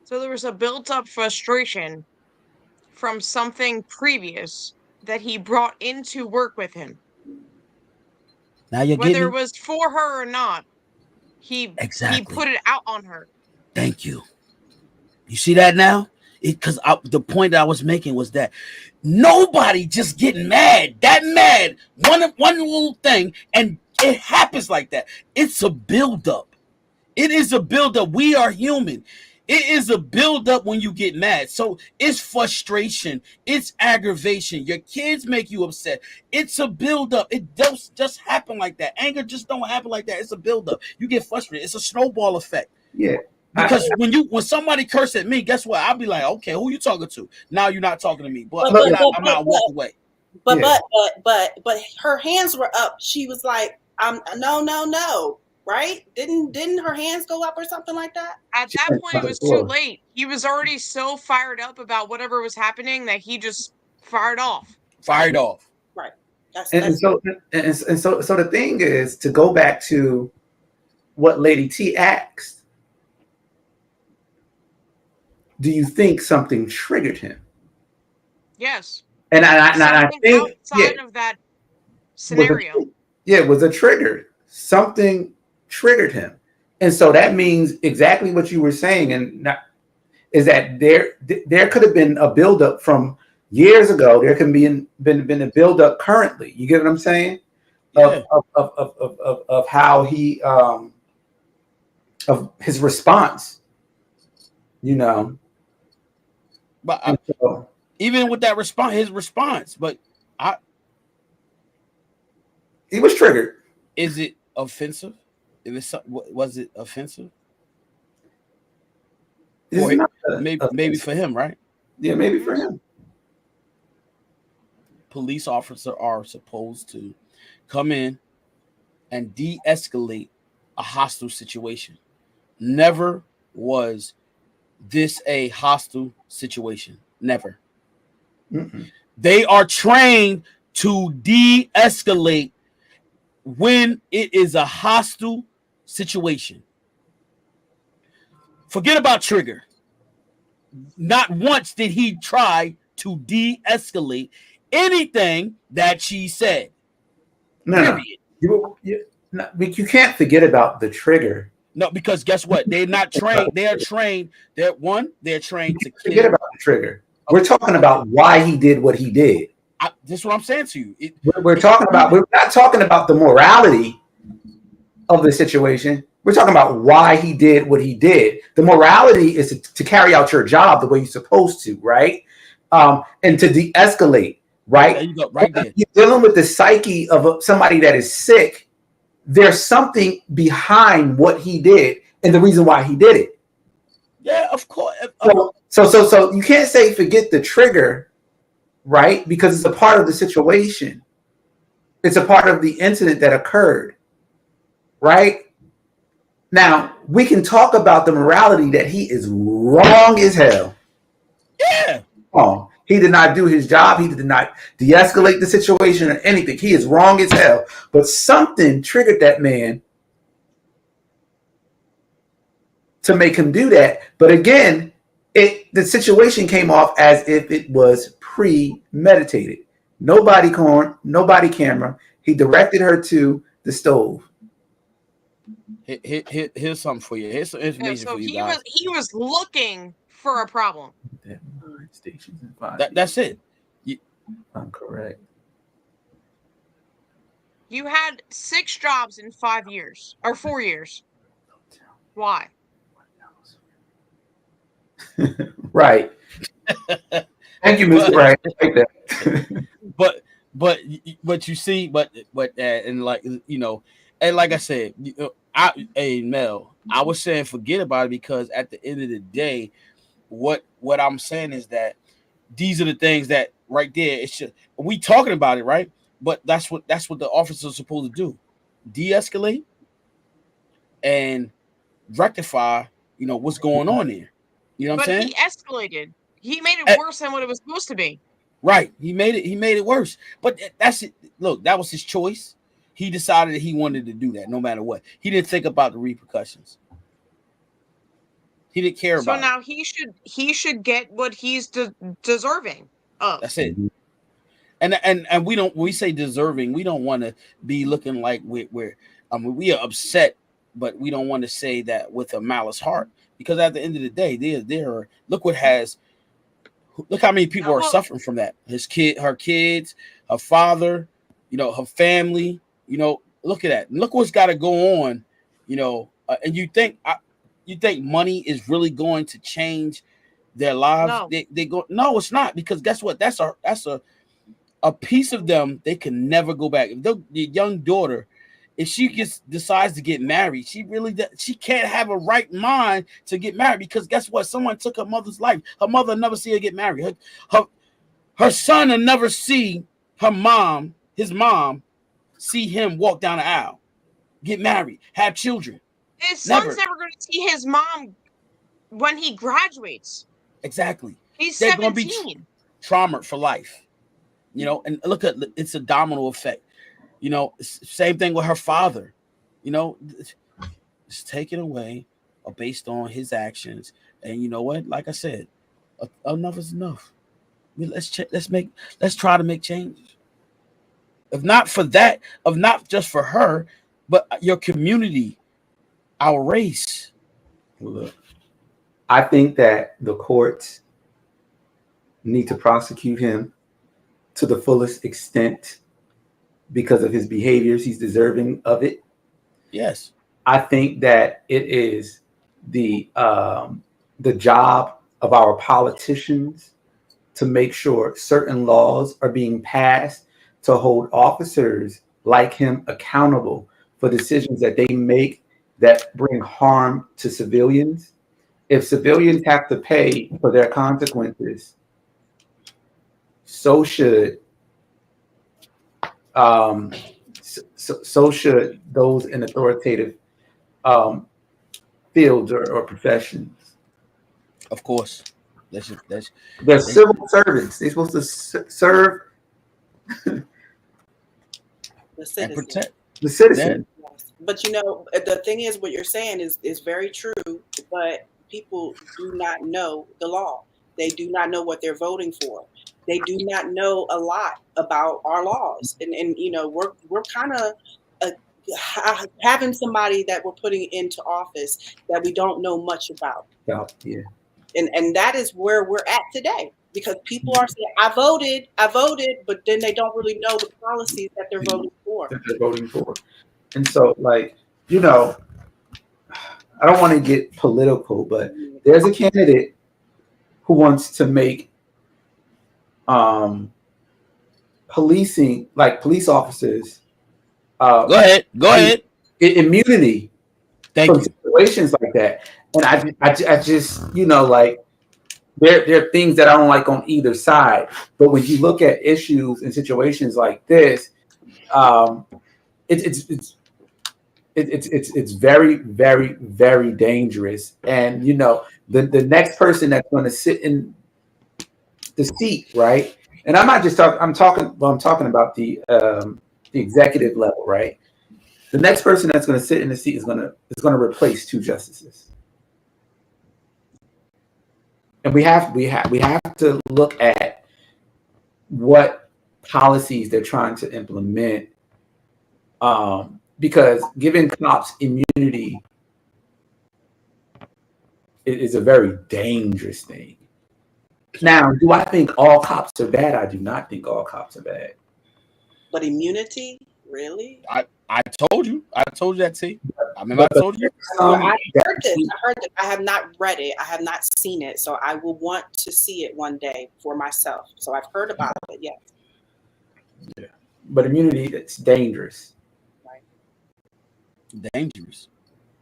So there was a built-up frustration from something previous that he brought into work with him. Now you're Whether getting it was for her or not, he put it out on her. Thank you. You see that now? Because the point I was making was that nobody just getting mad, that mad, one little thing, and it happens like that. It's a buildup. It is a buildup. We are human. It is a buildup when you get mad. So it's frustration. It's aggravation. Your kids make you upset. It's a buildup. It does just happen like that. Anger just don't happen like that. It's a buildup. You get frustrated. It's a snowball effect. Yeah. Because when somebody curse at me, guess what? I'll be like, okay, who you talking to? Now you're not talking to me, but I'm not walk away. But her hands were up. She was like, no. Right? Didn't her hands go up or something like that? At that point, it was too late. He was already so fired up about whatever was happening that he just fired off. Right. So the thing is to go back to what Lady T asked. Do you think something triggered him? Yes. And I think outside of that scenario. It was a trigger. Something triggered him. And so that means exactly what you were saying. And is that there could have been a buildup from years ago. There can be been a buildup currently. You get what I'm saying? Yeah. Of how he of his response. But even with that response, his response, but he was triggered. Is it offensive? Was it offensive? Maybe for him, right? Yeah, maybe for him. police officers are supposed to come in and de-escalate a hostile situation. Never was this a hostile situation. Never. Mm-mm. They are trained to de-escalate when it is a hostile situation. Forget about Trigger. Not once did he try to de-escalate anything that she said. No. You can't forget about the Trigger. No, because guess what? They're not trained. They are trained. They're trained to kill. Forget about the Trigger. We're talking about why he did what he did. This is what I'm saying to you. We're not talking about the morality of the situation. We're talking about why he did what he did. The morality is to carry out your job the way you're supposed to, right? And to de-escalate, right? There you go, right there. You're dealing with the psyche of somebody that is sick. There's something behind what he did and the reason why he did it. Yeah, of course. So you can't say forget the Trigger, right? Because it's a part of the situation. It's a part of the incident that occurred, right? Now, we can talk about the morality that he is wrong as hell. Yeah. Oh, he did not do his job. He did not de-escalate the situation or anything. He is wrong as hell. But something triggered that man to make him do that. But again, the situation came off as if it was premeditated. Nobody camera. He directed her to the stove. Here's something for you. Here's some information for you guys. He was looking for a problem. That's it. I'm correct. You had 6 jobs in 5 years or 4 years. Why? Right. Thank you, Mr. Right. Like that. but you see, and like and like I said, Mel, I was saying forget about it because at the end of the day, what I'm saying is that these are the things that right there. It's just we talking about it, right? But that's what the officers are supposed to do: de-escalate and rectify. What's going on there. You know what I'm saying? But he escalated. He made it worse than what it was supposed to be. Right. He made it worse. But that's it. Look, that was his choice. He decided that he wanted to do that no matter what. He didn't think about the repercussions. He didn't care about it. So now he should get what he's deserving of. That's it. And we don't, when we say deserving, we don't want to be looking like we're we are upset, but we don't want to say that with a malice heart. Because at the end of the day, there look how many people are suffering from that. Her kids, her father, her family, look at that. Look what's got to go on, and you think money is really going to change their lives? No. They go, no, it's not, because guess what? That's a piece of them they can never go back. If the young daughter, if she decides to get married, she can't have a right mind to get married, because guess what? Someone took her mother's life. Her mother will never see her get married. Her son will never see his mom, see him walk down the aisle, get married, have children. His son's never going to see his mom when he graduates. Exactly. He's They're 17. going to be traumatized for life. And look at it's a domino effect. Same thing with her father. It's taken away based on his actions. And you know what? Like I said, enough is enough. Let's try to make changes. If not for that, of not just for her, but your community, our race. Look, I think that the courts need to prosecute him to the fullest extent. Because of his behaviors, he's deserving of it. Yes. I think that it is the job of our politicians to make sure certain laws are being passed to hold officers like him accountable for decisions that they make that bring harm to civilians. If civilians have to pay for their consequences, so should So should those in authoritative um, fields or professions. Of course. They're That's civil servants. They're supposed to serve The and citizen. protect the that. citizen. Yes. But you know, the thing is, what you're saying is very true. But people do not know the law. They do not know what they're voting for. They do not know a lot about our laws, and you know, we're kind of uh, having somebody that we're putting into office that we don't know much about, Yeah. and that is where we're at today. Because people are saying, I voted," but then they don't really know the policies that they're voting for. That they're voting for. And so, like, you know, I don't want to get political, but there's a candidate who wants to make policing, like police officers, Go ahead. Go ahead. immunity Thank from you. situations like that. And I just, you know, like there are things that I don't like on either side. But when you look at issues and situations like this, um, it's very, very, very dangerous. And you know, the next person that's going to sit in the seat, right? And I'm not just talking. I'm talking about the executive level, right? The next person that's going to sit in the seat is going to replace two justices, and we have to look at what policies they're trying to implement, because giving cops immunity is a very dangerous thing. Now, do I think all cops are bad? I do not think all cops are bad. But immunity, really? I told you. I told you that, T. I remember I told you. Well, I heard this. I heard that. I have not read it. I have not seen it. So I will want to see it one day for myself. So I've heard about it. Yes. Yeah. But immunity, it's dangerous. Dangerous.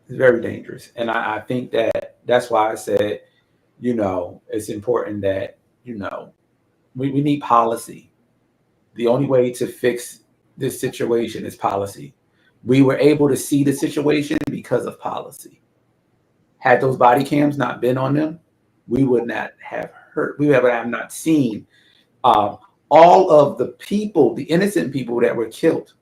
It's very dangerous. And I think that's why I said, you know, it's important that, you know, we need policy. The only way to fix this situation is policy. We were able to see the situation because of policy. Had those body cams not been on them, we would not have heard, we would have not seen all of the people, the innocent people that were killed.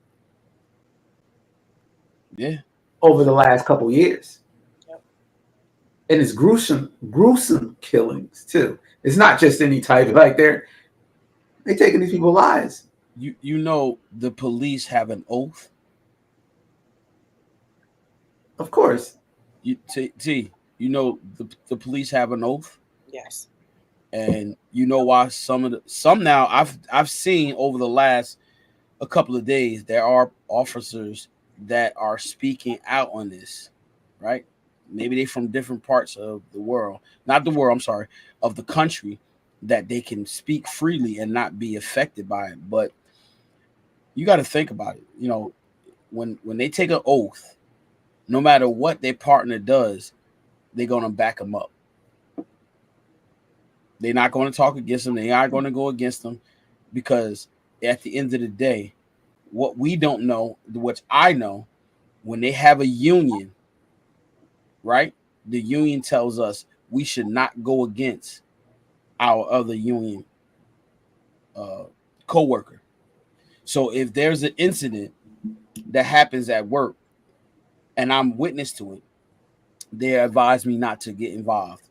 Yeah. Over the last couple of years. Yep. And it's gruesome killings too. It's not just any type of, like they're taking these people's lives. You know the police have an oath. Of course. You know the police have an oath. Yes. And you know why some now I've seen over the last a couple of days there are officers that are speaking out on this, right? Maybe they from different parts of the world, not the world, I'm sorry, of the country, that they can speak freely and not be affected by it. But you got to think about it. You know, when they take an oath, no matter what their partner does, they're going to back them up. They're not going to talk against them. They aren't going to go against them, because at the end of the day, what we don't know, which I know, when they have a union, right? The union tells us we should not go against our other union co-worker. So if there's an incident that happens at work and I'm witness to it, they advise me not to get involved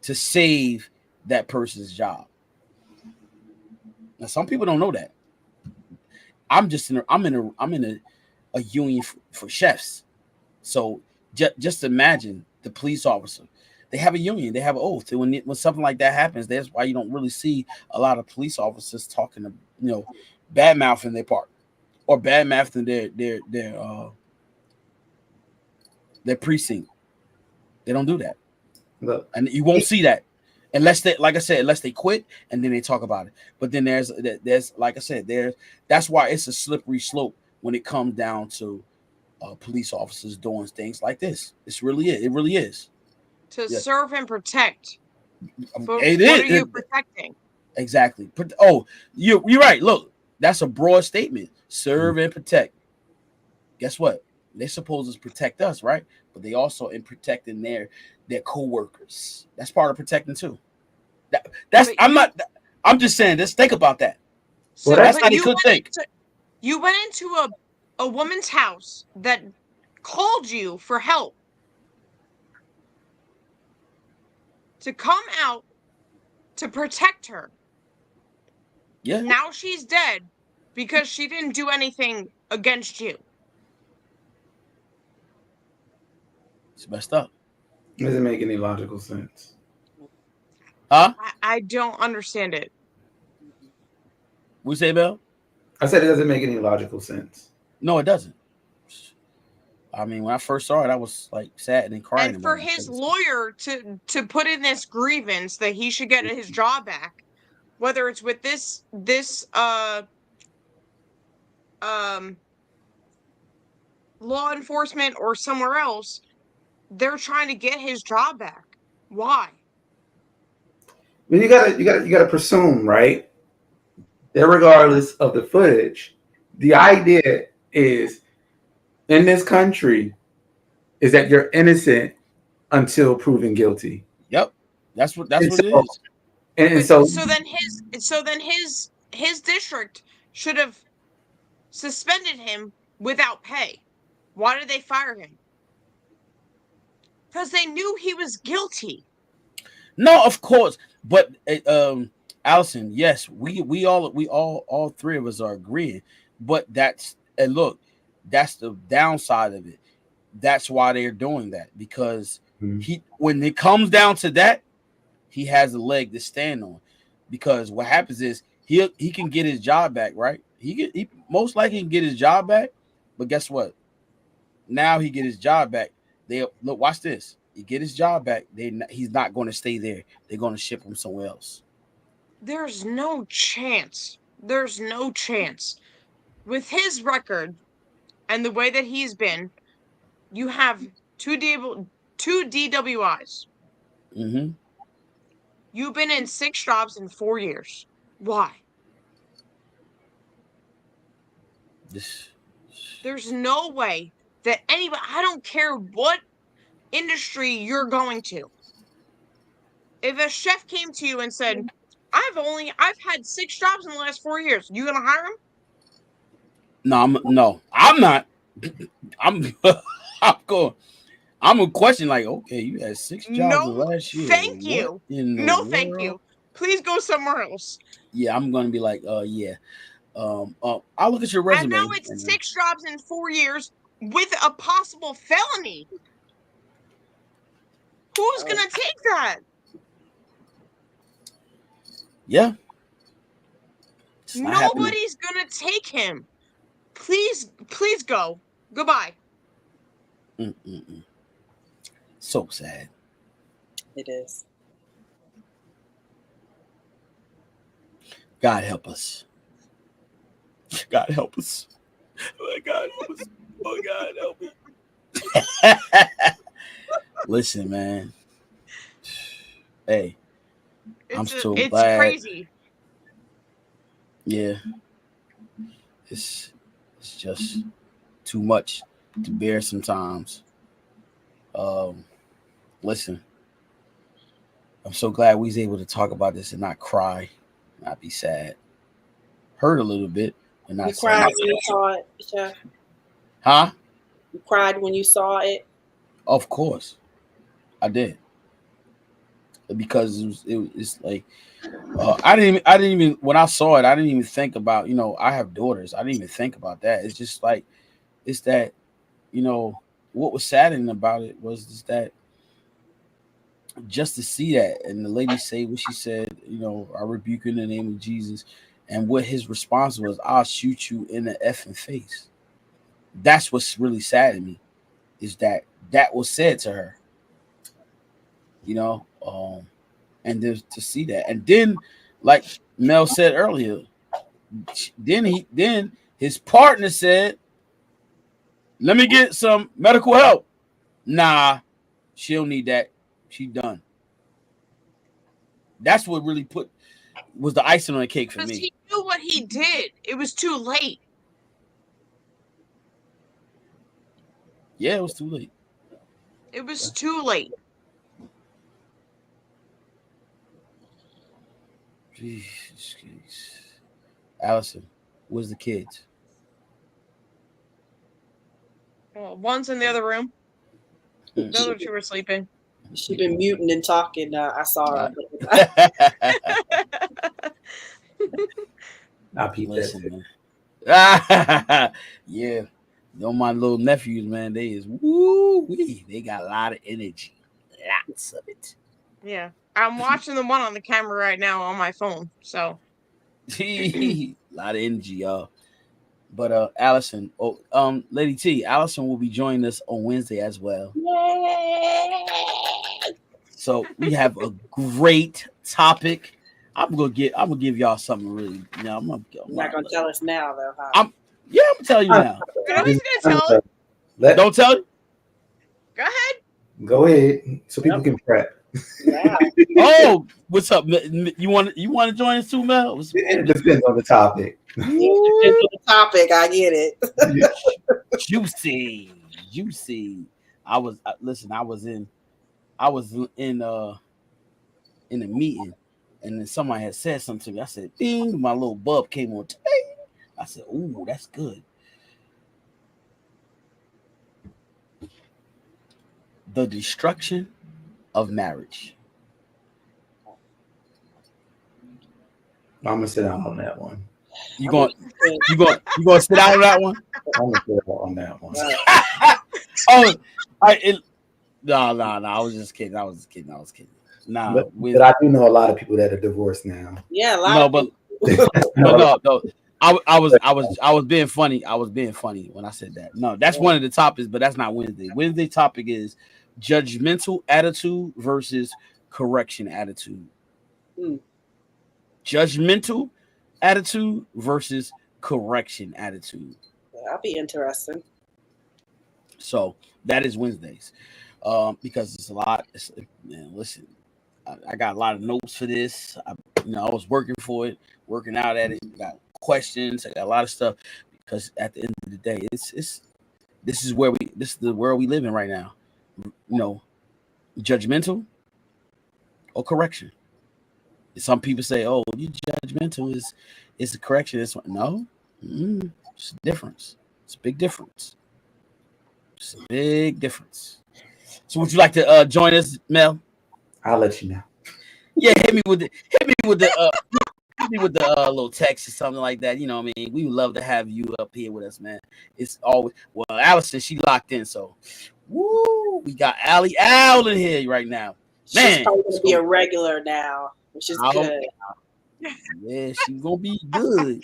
to save that person's job. Now, some people don't know that. I'm in a union for chefs. So just imagine the police officer. They have a union. They have an oath. And when something like that happens, that's why you don't really see a lot of police officers talking to, you know, bad mouthing their part or bad mouthing their precinct. They don't do that. Look, and you won't see that unless they, like I said, unless they quit and then they talk about it. But then there's like I said, that's why it's a slippery slope when it comes down to police officers doing things like this. It really is. To serve and protect. But What are you protecting? Exactly. You're right. Look, that's a broad statement. Serve and protect. Guess what? They're supposed to protect us, right? But they also in protecting their co-workers. That's part of protecting too. I'm just saying. Just think about that. So Well, That's how they could think. You went into a woman's house that called you for help to come out to protect her. Yeah. Now she's dead because she didn't do anything against you. It's messed up. It doesn't make any logical sense. Huh? I don't understand it. We say, Bell? I said it doesn't make any logical sense. No, it doesn't. I mean, when I first saw it, I was like sad and crying. And for his lawyer to put in this grievance that he should get his job back, whether it's with this law enforcement or somewhere else, they're trying to get his job back. Why? Well, you gotta presume, right? That regardless of the footage, the idea is in this country is that you're innocent until proven guilty. Yep, that's what it is. And so then his district should have suspended him without pay. Why did they fire him? Because they knew he was guilty. No, of course, but Allison, yes, we all three of us are agreeing, but that's the downside of it. That's why they're doing that, because when it comes down to that, he has a leg to stand on. Because what happens is he can get his job back, right? He most likely can get his job back, but guess what? Now he get his job back. Watch this. He get his job back. He's not going to stay there. They're going to ship him somewhere else. There's no chance. There's no chance. With his record and the way that he's been, you have two DWIs. Mm-hmm. You've been in 6 jobs in 4 years. Why? There's no way that anybody, I don't care what industry you're going to. If a chef came to you and said, I've had 6 jobs in the last 4 years, you gonna hire him? No, I'm not. I'm going. I'm a question like, okay, you had 6 jobs last year. Thank you. Thank you. Please go somewhere else. Yeah, I'm gonna be like, yeah. I'll look at your resume. And now it's 6 jobs in 4 years with a possible felony. Who's gonna take that? Yeah. Nobody's gonna take him. Please go. Goodbye. So sad. It is. God help us. God help us. Oh, God help us. Oh, God help me. Listen, man. Hey, I'm so glad. It's crazy. Yeah. It's just too much to bear sometimes. Listen, I'm so glad we was able to talk about this and not cry, not be sad. Hurt a little bit, but not You cried when you saw it, Chef? Huh? You cried when you saw it? Of course, I did. Because it's like I didn't even when I saw it, I didn't even think about, I have daughters. I didn't even think about that. It's just like it's that, what was saddening about it was just that just to see that, and the lady say what she said, I rebuke you in the name of Jesus, and what his response was, I'll shoot you in the effing face. That's what's really sad to me, is that was said to her, and to see that, and then like Mel said earlier, then his partner said, let me get some medical help. Nah, she don't need that. She done. That's what really put was the icing on the cake for Because me. he knew what he did. It was too late. Yeah, it was too late. It was too late. Jesus. Allison, where's the kids? One's in the other room. The other two are sleeping. She's been muting and talking. I saw her. I peeped that Listen, too. man. Yeah. Know my little nephews, man. They is woo-wee. They got a lot of energy. Lots of it. Yeah. I'm watching the one on the camera right now on my phone. So A lot of energy, y'all. But Allison, Lady T, Allison will be joining us on Wednesday as well. Yay! So we have a great topic. I'm gonna give y'all something really. You know, You're not gonna tell us now, though, huh? I'm gonna tell you now. you know he's gonna tell it. Don't tell you. Go ahead. Go ahead, so people can prep. Yeah. Oh, what's up? You want to join us too, Mel? It depends on the topic. Depends on the topic. I get it. Juicy. I was in a meeting, and then somebody had said something to me. I said, "Ding!" My little bulb came on. Ding. I said, "Ooh, that's good." The destruction of marriage. I'm gonna sit down on that one. You going to sit down on that one? I'm gonna sit down on that one. Oh, no. I was just kidding. Nah, But I do know a lot of people that are divorced now. Yeah, a lot. but no. I was being funny. I was being funny when I said that. No, that's one of the topics, but that's not Wednesday. Wednesday topic is judgmental attitude versus correction attitude. Judgmental attitude versus correction attitude. That'll be interesting. So that is Wednesdays, because it's a lot. Listen, I got a lot of notes for this. I was working for it, working out at it. Got questions. I got a lot of stuff because at the end of the day, this is the world we live in right now. Judgmental or correction. Some people say, "Oh, you judgmental is a correction." No, it's a difference. It's a big difference. It's a big difference. So, would you like to join us, Mel? I'll let you know. Yeah, hit me with the little text or something like that. You know what I mean? We would love to have you up here with us, man. It's always Allison, she locked in, so we got Allie Al in here right now. Man, she's probably gonna be a regular now, which is good. Yeah, she's gonna be good.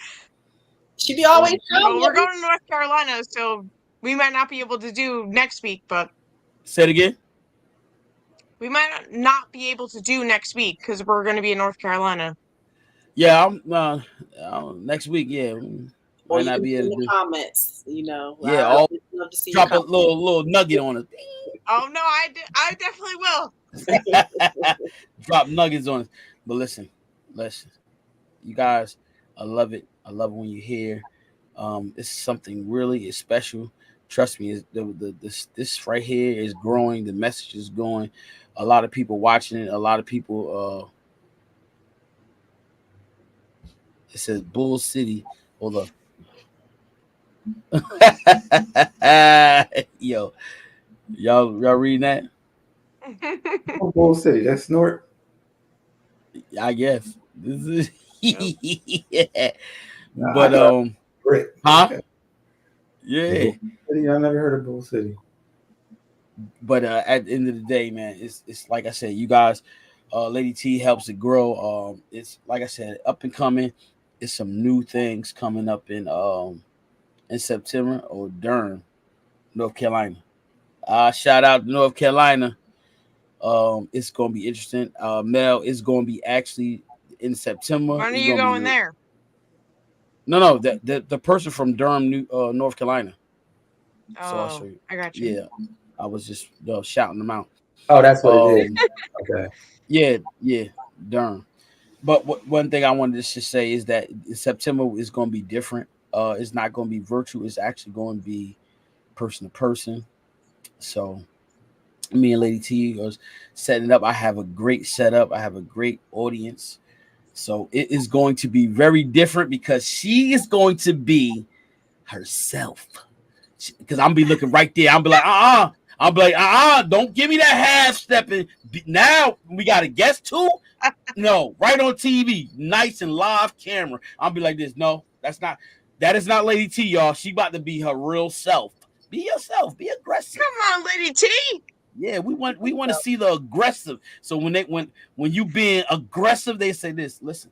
She be always Well, we're going to North Carolina, so we might not be able to do next week, but say it again. We might not be able to do next week because we're going to be in North Carolina. Yeah, I'm next week. Yeah, or you can in the comments. Yeah, I'd love to see drop a little nugget on it. Oh no, I definitely will. Drop nuggets on it. But listen, you guys, I love it. I love it when you're here. It's something really special. Trust me, this right here is growing. The message is going. A lot of people watching it. A lot of people. It says Bull City. Hold up. Yo, y'all reading that? Bull City. That's Snort. I guess this is. Yeah. But huh? Yeah. City, I never heard of Bull City. But at the end of the day, man, it's like I said, you guys, Lady T helps it grow. It's like I said, up and coming. It's some new things coming up in September or Durham, North Carolina. Shout out to North Carolina. It's gonna be interesting. Mel is gonna be actually in September. When are you going there? No, the person from Durham, North Carolina. So I'll show you. I got you. Yeah, I was just shouting them out. Oh, that's what it is. Okay. Yeah, Durham. But one thing I wanted to say is that September is going to be different. It's not going to be virtual. It's actually going to be person to person. So me and Lady T was setting it up. I have a great setup. I have a great audience. So it is going to be very different because she is going to be herself. Because I'm be looking right there. I'm be like, I'm like, don't give me that half stepping. Now we got a guest too. No, right on TV, nice and live camera. I'll be like this. No, that is not Lady T, y'all. She about to be her real self. Be yourself. Be aggressive. Come on, Lady T. Yeah, we want to see the aggressive. So when you being aggressive, they say this. Listen,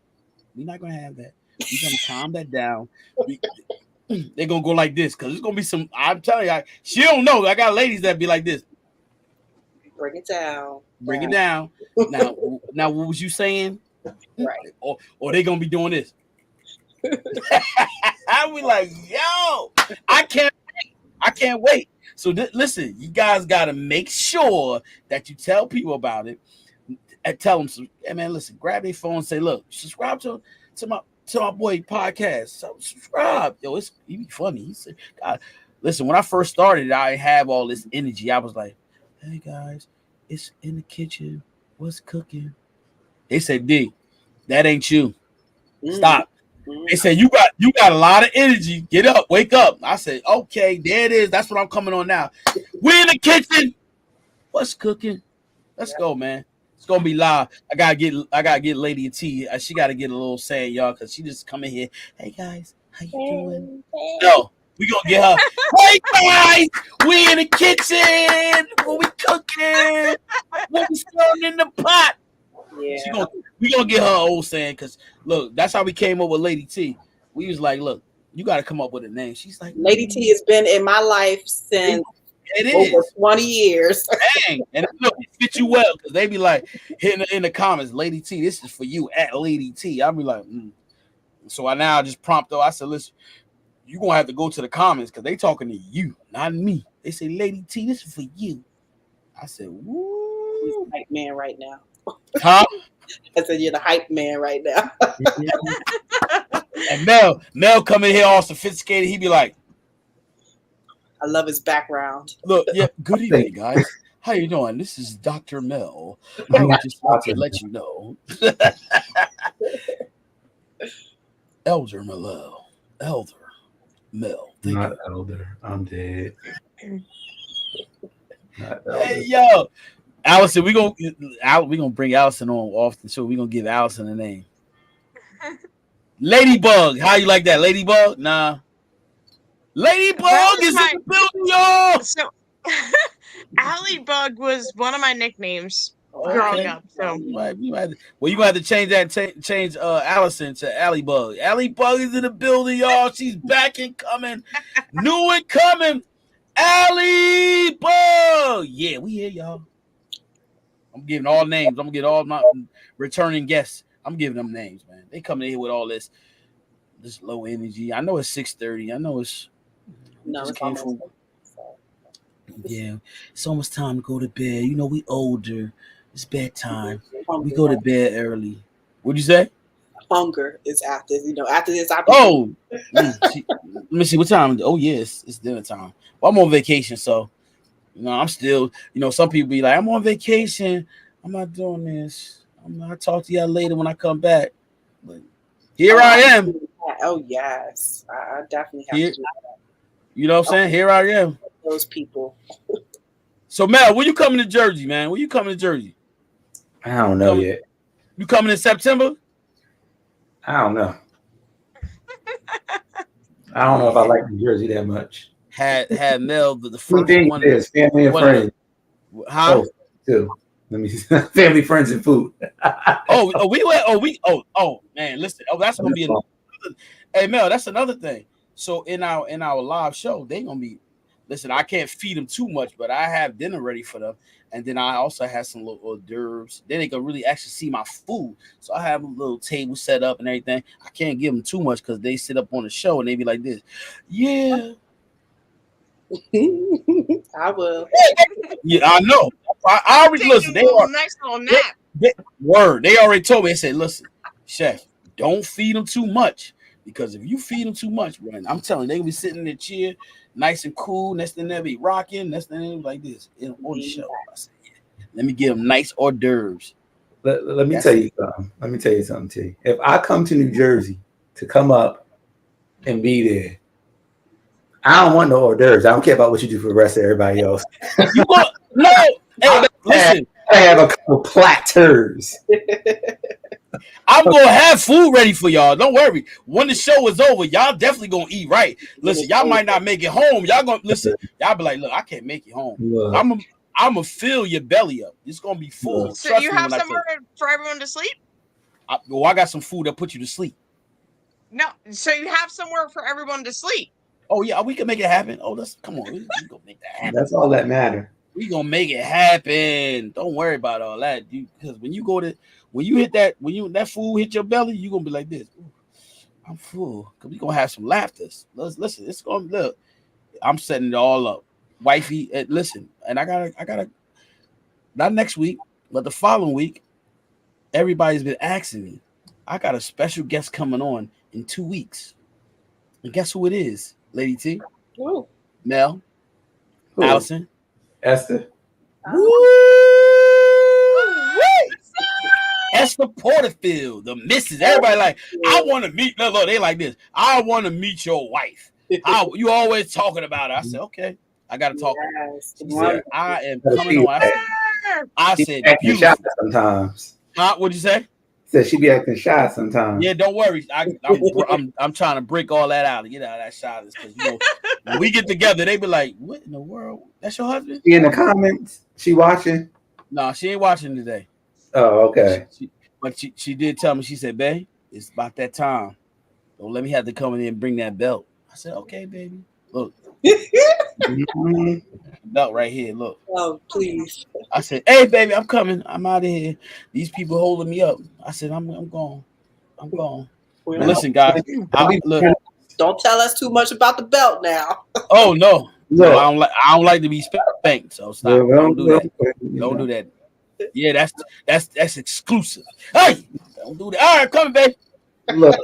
we're not gonna have that. We're gonna calm that down. They're gonna go like this because it's gonna be some. I'm telling you, she don't know. I got ladies that be like this. Bring it down. Bring it down. Now, what was you saying? Right. Or they gonna be doing this. I be like, yo, I can't wait. So listen, you guys got to make sure that you tell people about it and tell them, hey man, listen, grab their phone and say, look, subscribe to my boy podcast. So subscribe. Yo, he be funny. He said, God, listen, when I first started, I have all this energy. I was like, hey guys, it's in the kitchen. What's cooking? They said, D, that ain't you. Stop. They said you got a lot of energy. Get up, wake up. I said, okay, there it is. That's what I'm coming on now. We're in the kitchen. What's cooking? Let's go, man. It's gonna be live. I gotta get Lady T. She gotta get a little saying, y'all, because she just come in here. Hey guys, how you doing? No, we gonna get her. Hey guys, we in the kitchen. What we cooking? What we stirring in the pot? Yeah. We gonna get her old saying because look, that's how we came up with Lady T. We was like, look, you got to come up with a name. She's like, Lady T has been in my life since over 20 years. Dang, and look, it fit you well because they be like hitting in the comments, Lady T, this is for you at Lady T. I'll be like, So I now just prompt though. I said, listen, you gonna have to go to the comments because they talking to you, not me. They say, Lady T, this is for you. I said, woo, He's a hype man right now. Huh? I said, you're the hype man right now. And Mel come in here all sophisticated. He be like, I love his background. look, yeah, good evening, guys. How you doing? This is Dr. Mel. I would just want to let you know. Elder Mel. Not elder. I'm dead. Not elder. Hey, yo. Allison, we gonna bring Allison on often, so we gonna give Allison a name. Ladybug, how you like that? Ladybug? Nah. Ladybug is in the building, y'all. So, Allybug was one of my nicknames growing up. So you gonna have to change that. Change Allison to Allybug. Allybug is in the building, y'all. She's back and coming, new and coming. Allybug, yeah, we here, y'all. I'm giving all names. I'm gonna get all my returning guests. I'm giving them names, man. They come in here with all this low energy. I know it's 6:30. I know it's almost. Yeah, it's almost time to go to bed. You know, we older. It's bedtime. We go to bed early. What'd you say? Hunger is after. After this. Let me see what time. Oh yes, it's dinner time. Well, I'm on vacation, so. I'm still, some people be like, I'm on vacation. I'm not doing this. I'll talk to y'all later when I come back. But here I am. Oh, yes. I definitely have to do that. You know what I'm saying? Here I am. Those people. So, Mel, when you coming to Jersey, man? When you coming to Jersey? I don't know yet. You coming in September? I don't know. I don't know if I like New Jersey that much. Had Mel the first one. Is family and friends. How? Too. Let me family, friends, and food. Man, listen. Oh, that's gonna be another. Hey Mel, that's another thing. So in our live show, they gonna be. Listen, I can't feed them too much, but I have dinner ready for them, and then I also have some little hors d'oeuvres. Then they can really actually see my food. So I have a little table set up and everything. I can't give them too much because they sit up on the show and they be like this. Yeah. I will. Yeah, I know. I already listen. They are nice little nap. They already told me. They said, "Listen, Chef, don't feed them too much. Because if you feed them too much, man, I'm telling you, they will be sitting in their chair, nice and cool. Next thing they'll be rocking. Next thing they'll be like this on the show. I said, yeah. Let me give them nice hors d'oeuvres. Let me tell you something. Let me tell you something, T. If I come to New Jersey to come up and be there, I don't want no hors d'oeuvres. I don't care about what you do for the rest of everybody else. You go no. Hey, listen. I have a couple platters. I'm gonna have food ready for y'all. Don't worry. When the show is over, y'all definitely gonna eat right. Listen, y'all might not make it home. Y'all gonna listen. Y'all be like, look, I can't make it home. Look. I'm gonna fill your belly up. It's gonna be full. So Trust you me have when somewhere for everyone to sleep? I got some food that put you to sleep. No, so you have somewhere for everyone to sleep. Oh yeah, we can make it happen. Oh, let's come on. We gonna make that happen. That's all that matters. We gonna make it happen. Don't worry about all that, because when you hit that, that food hit your belly, you gonna be like this. I'm full. Cause we gonna have some laughter. Listen. It's gonna look. I'm setting it all up, wifey. Listen, and I gotta. Not next week, but the following week. Everybody's been asking me. I got a special guest coming on in 2 weeks, and guess who it is, Lady T? Ooh. Mel, Who? Allison, Esther. Woo! Esther Porterfield, the missus. Everybody like, I want to meet. Look, they like this. I want to meet your wife. You always talking about her. I said, okay, I got to talk. Yes. She said, I am coming on. I said, Acting shy beautiful. sometimes. What'd you say? Said she be acting shy sometimes. Yeah, don't worry. I'm trying to break all that out and get out of that shyness, because when we get together, they be like, "What in the world? That's your husband?" She in the comments. She watching. No, she ain't watching today. Oh, okay. But she did tell me. She said, "Babe, it's about that time. Don't let me have to come in and bring that belt." I said, "Okay, baby. Look, belt right here. Look." Oh, please. I said, "Hey, baby, I'm coming. I'm out of here. These people holding me up." I said, "I'm gone. I'm gone." But listen, guys. Look. Don't tell us too much about the belt now. Oh no. No, I don't like to be spanked. So stop. Don't do that. Don't do that. Yeah, that's exclusive. Hey, don't do that. All right, come, babe. Look,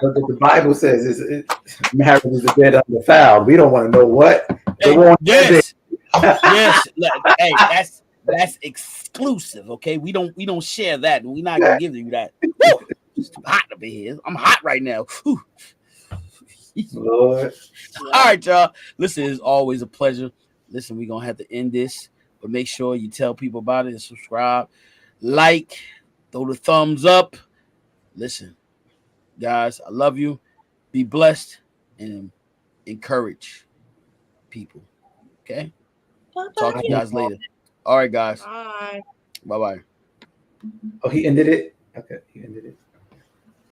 the Bible says marriage is a bed undefiled. We don't want to know what. Hey, yes. Yes. Hey, that's exclusive. Okay, we don't share that. We're not gonna give you that. Woo! It's too hot up in here. I'm hot right now. Whew. Lord. All right, y'all. Listen, it's always a pleasure. Listen, we're gonna have to end this, but make sure you tell people about it and subscribe, like, throw the thumbs up. Listen, guys, I love you. Be blessed and encourage people. Okay. Talk to you guys later. All right, guys. Bye. Bye-bye. Oh, he ended it? Okay, he ended it.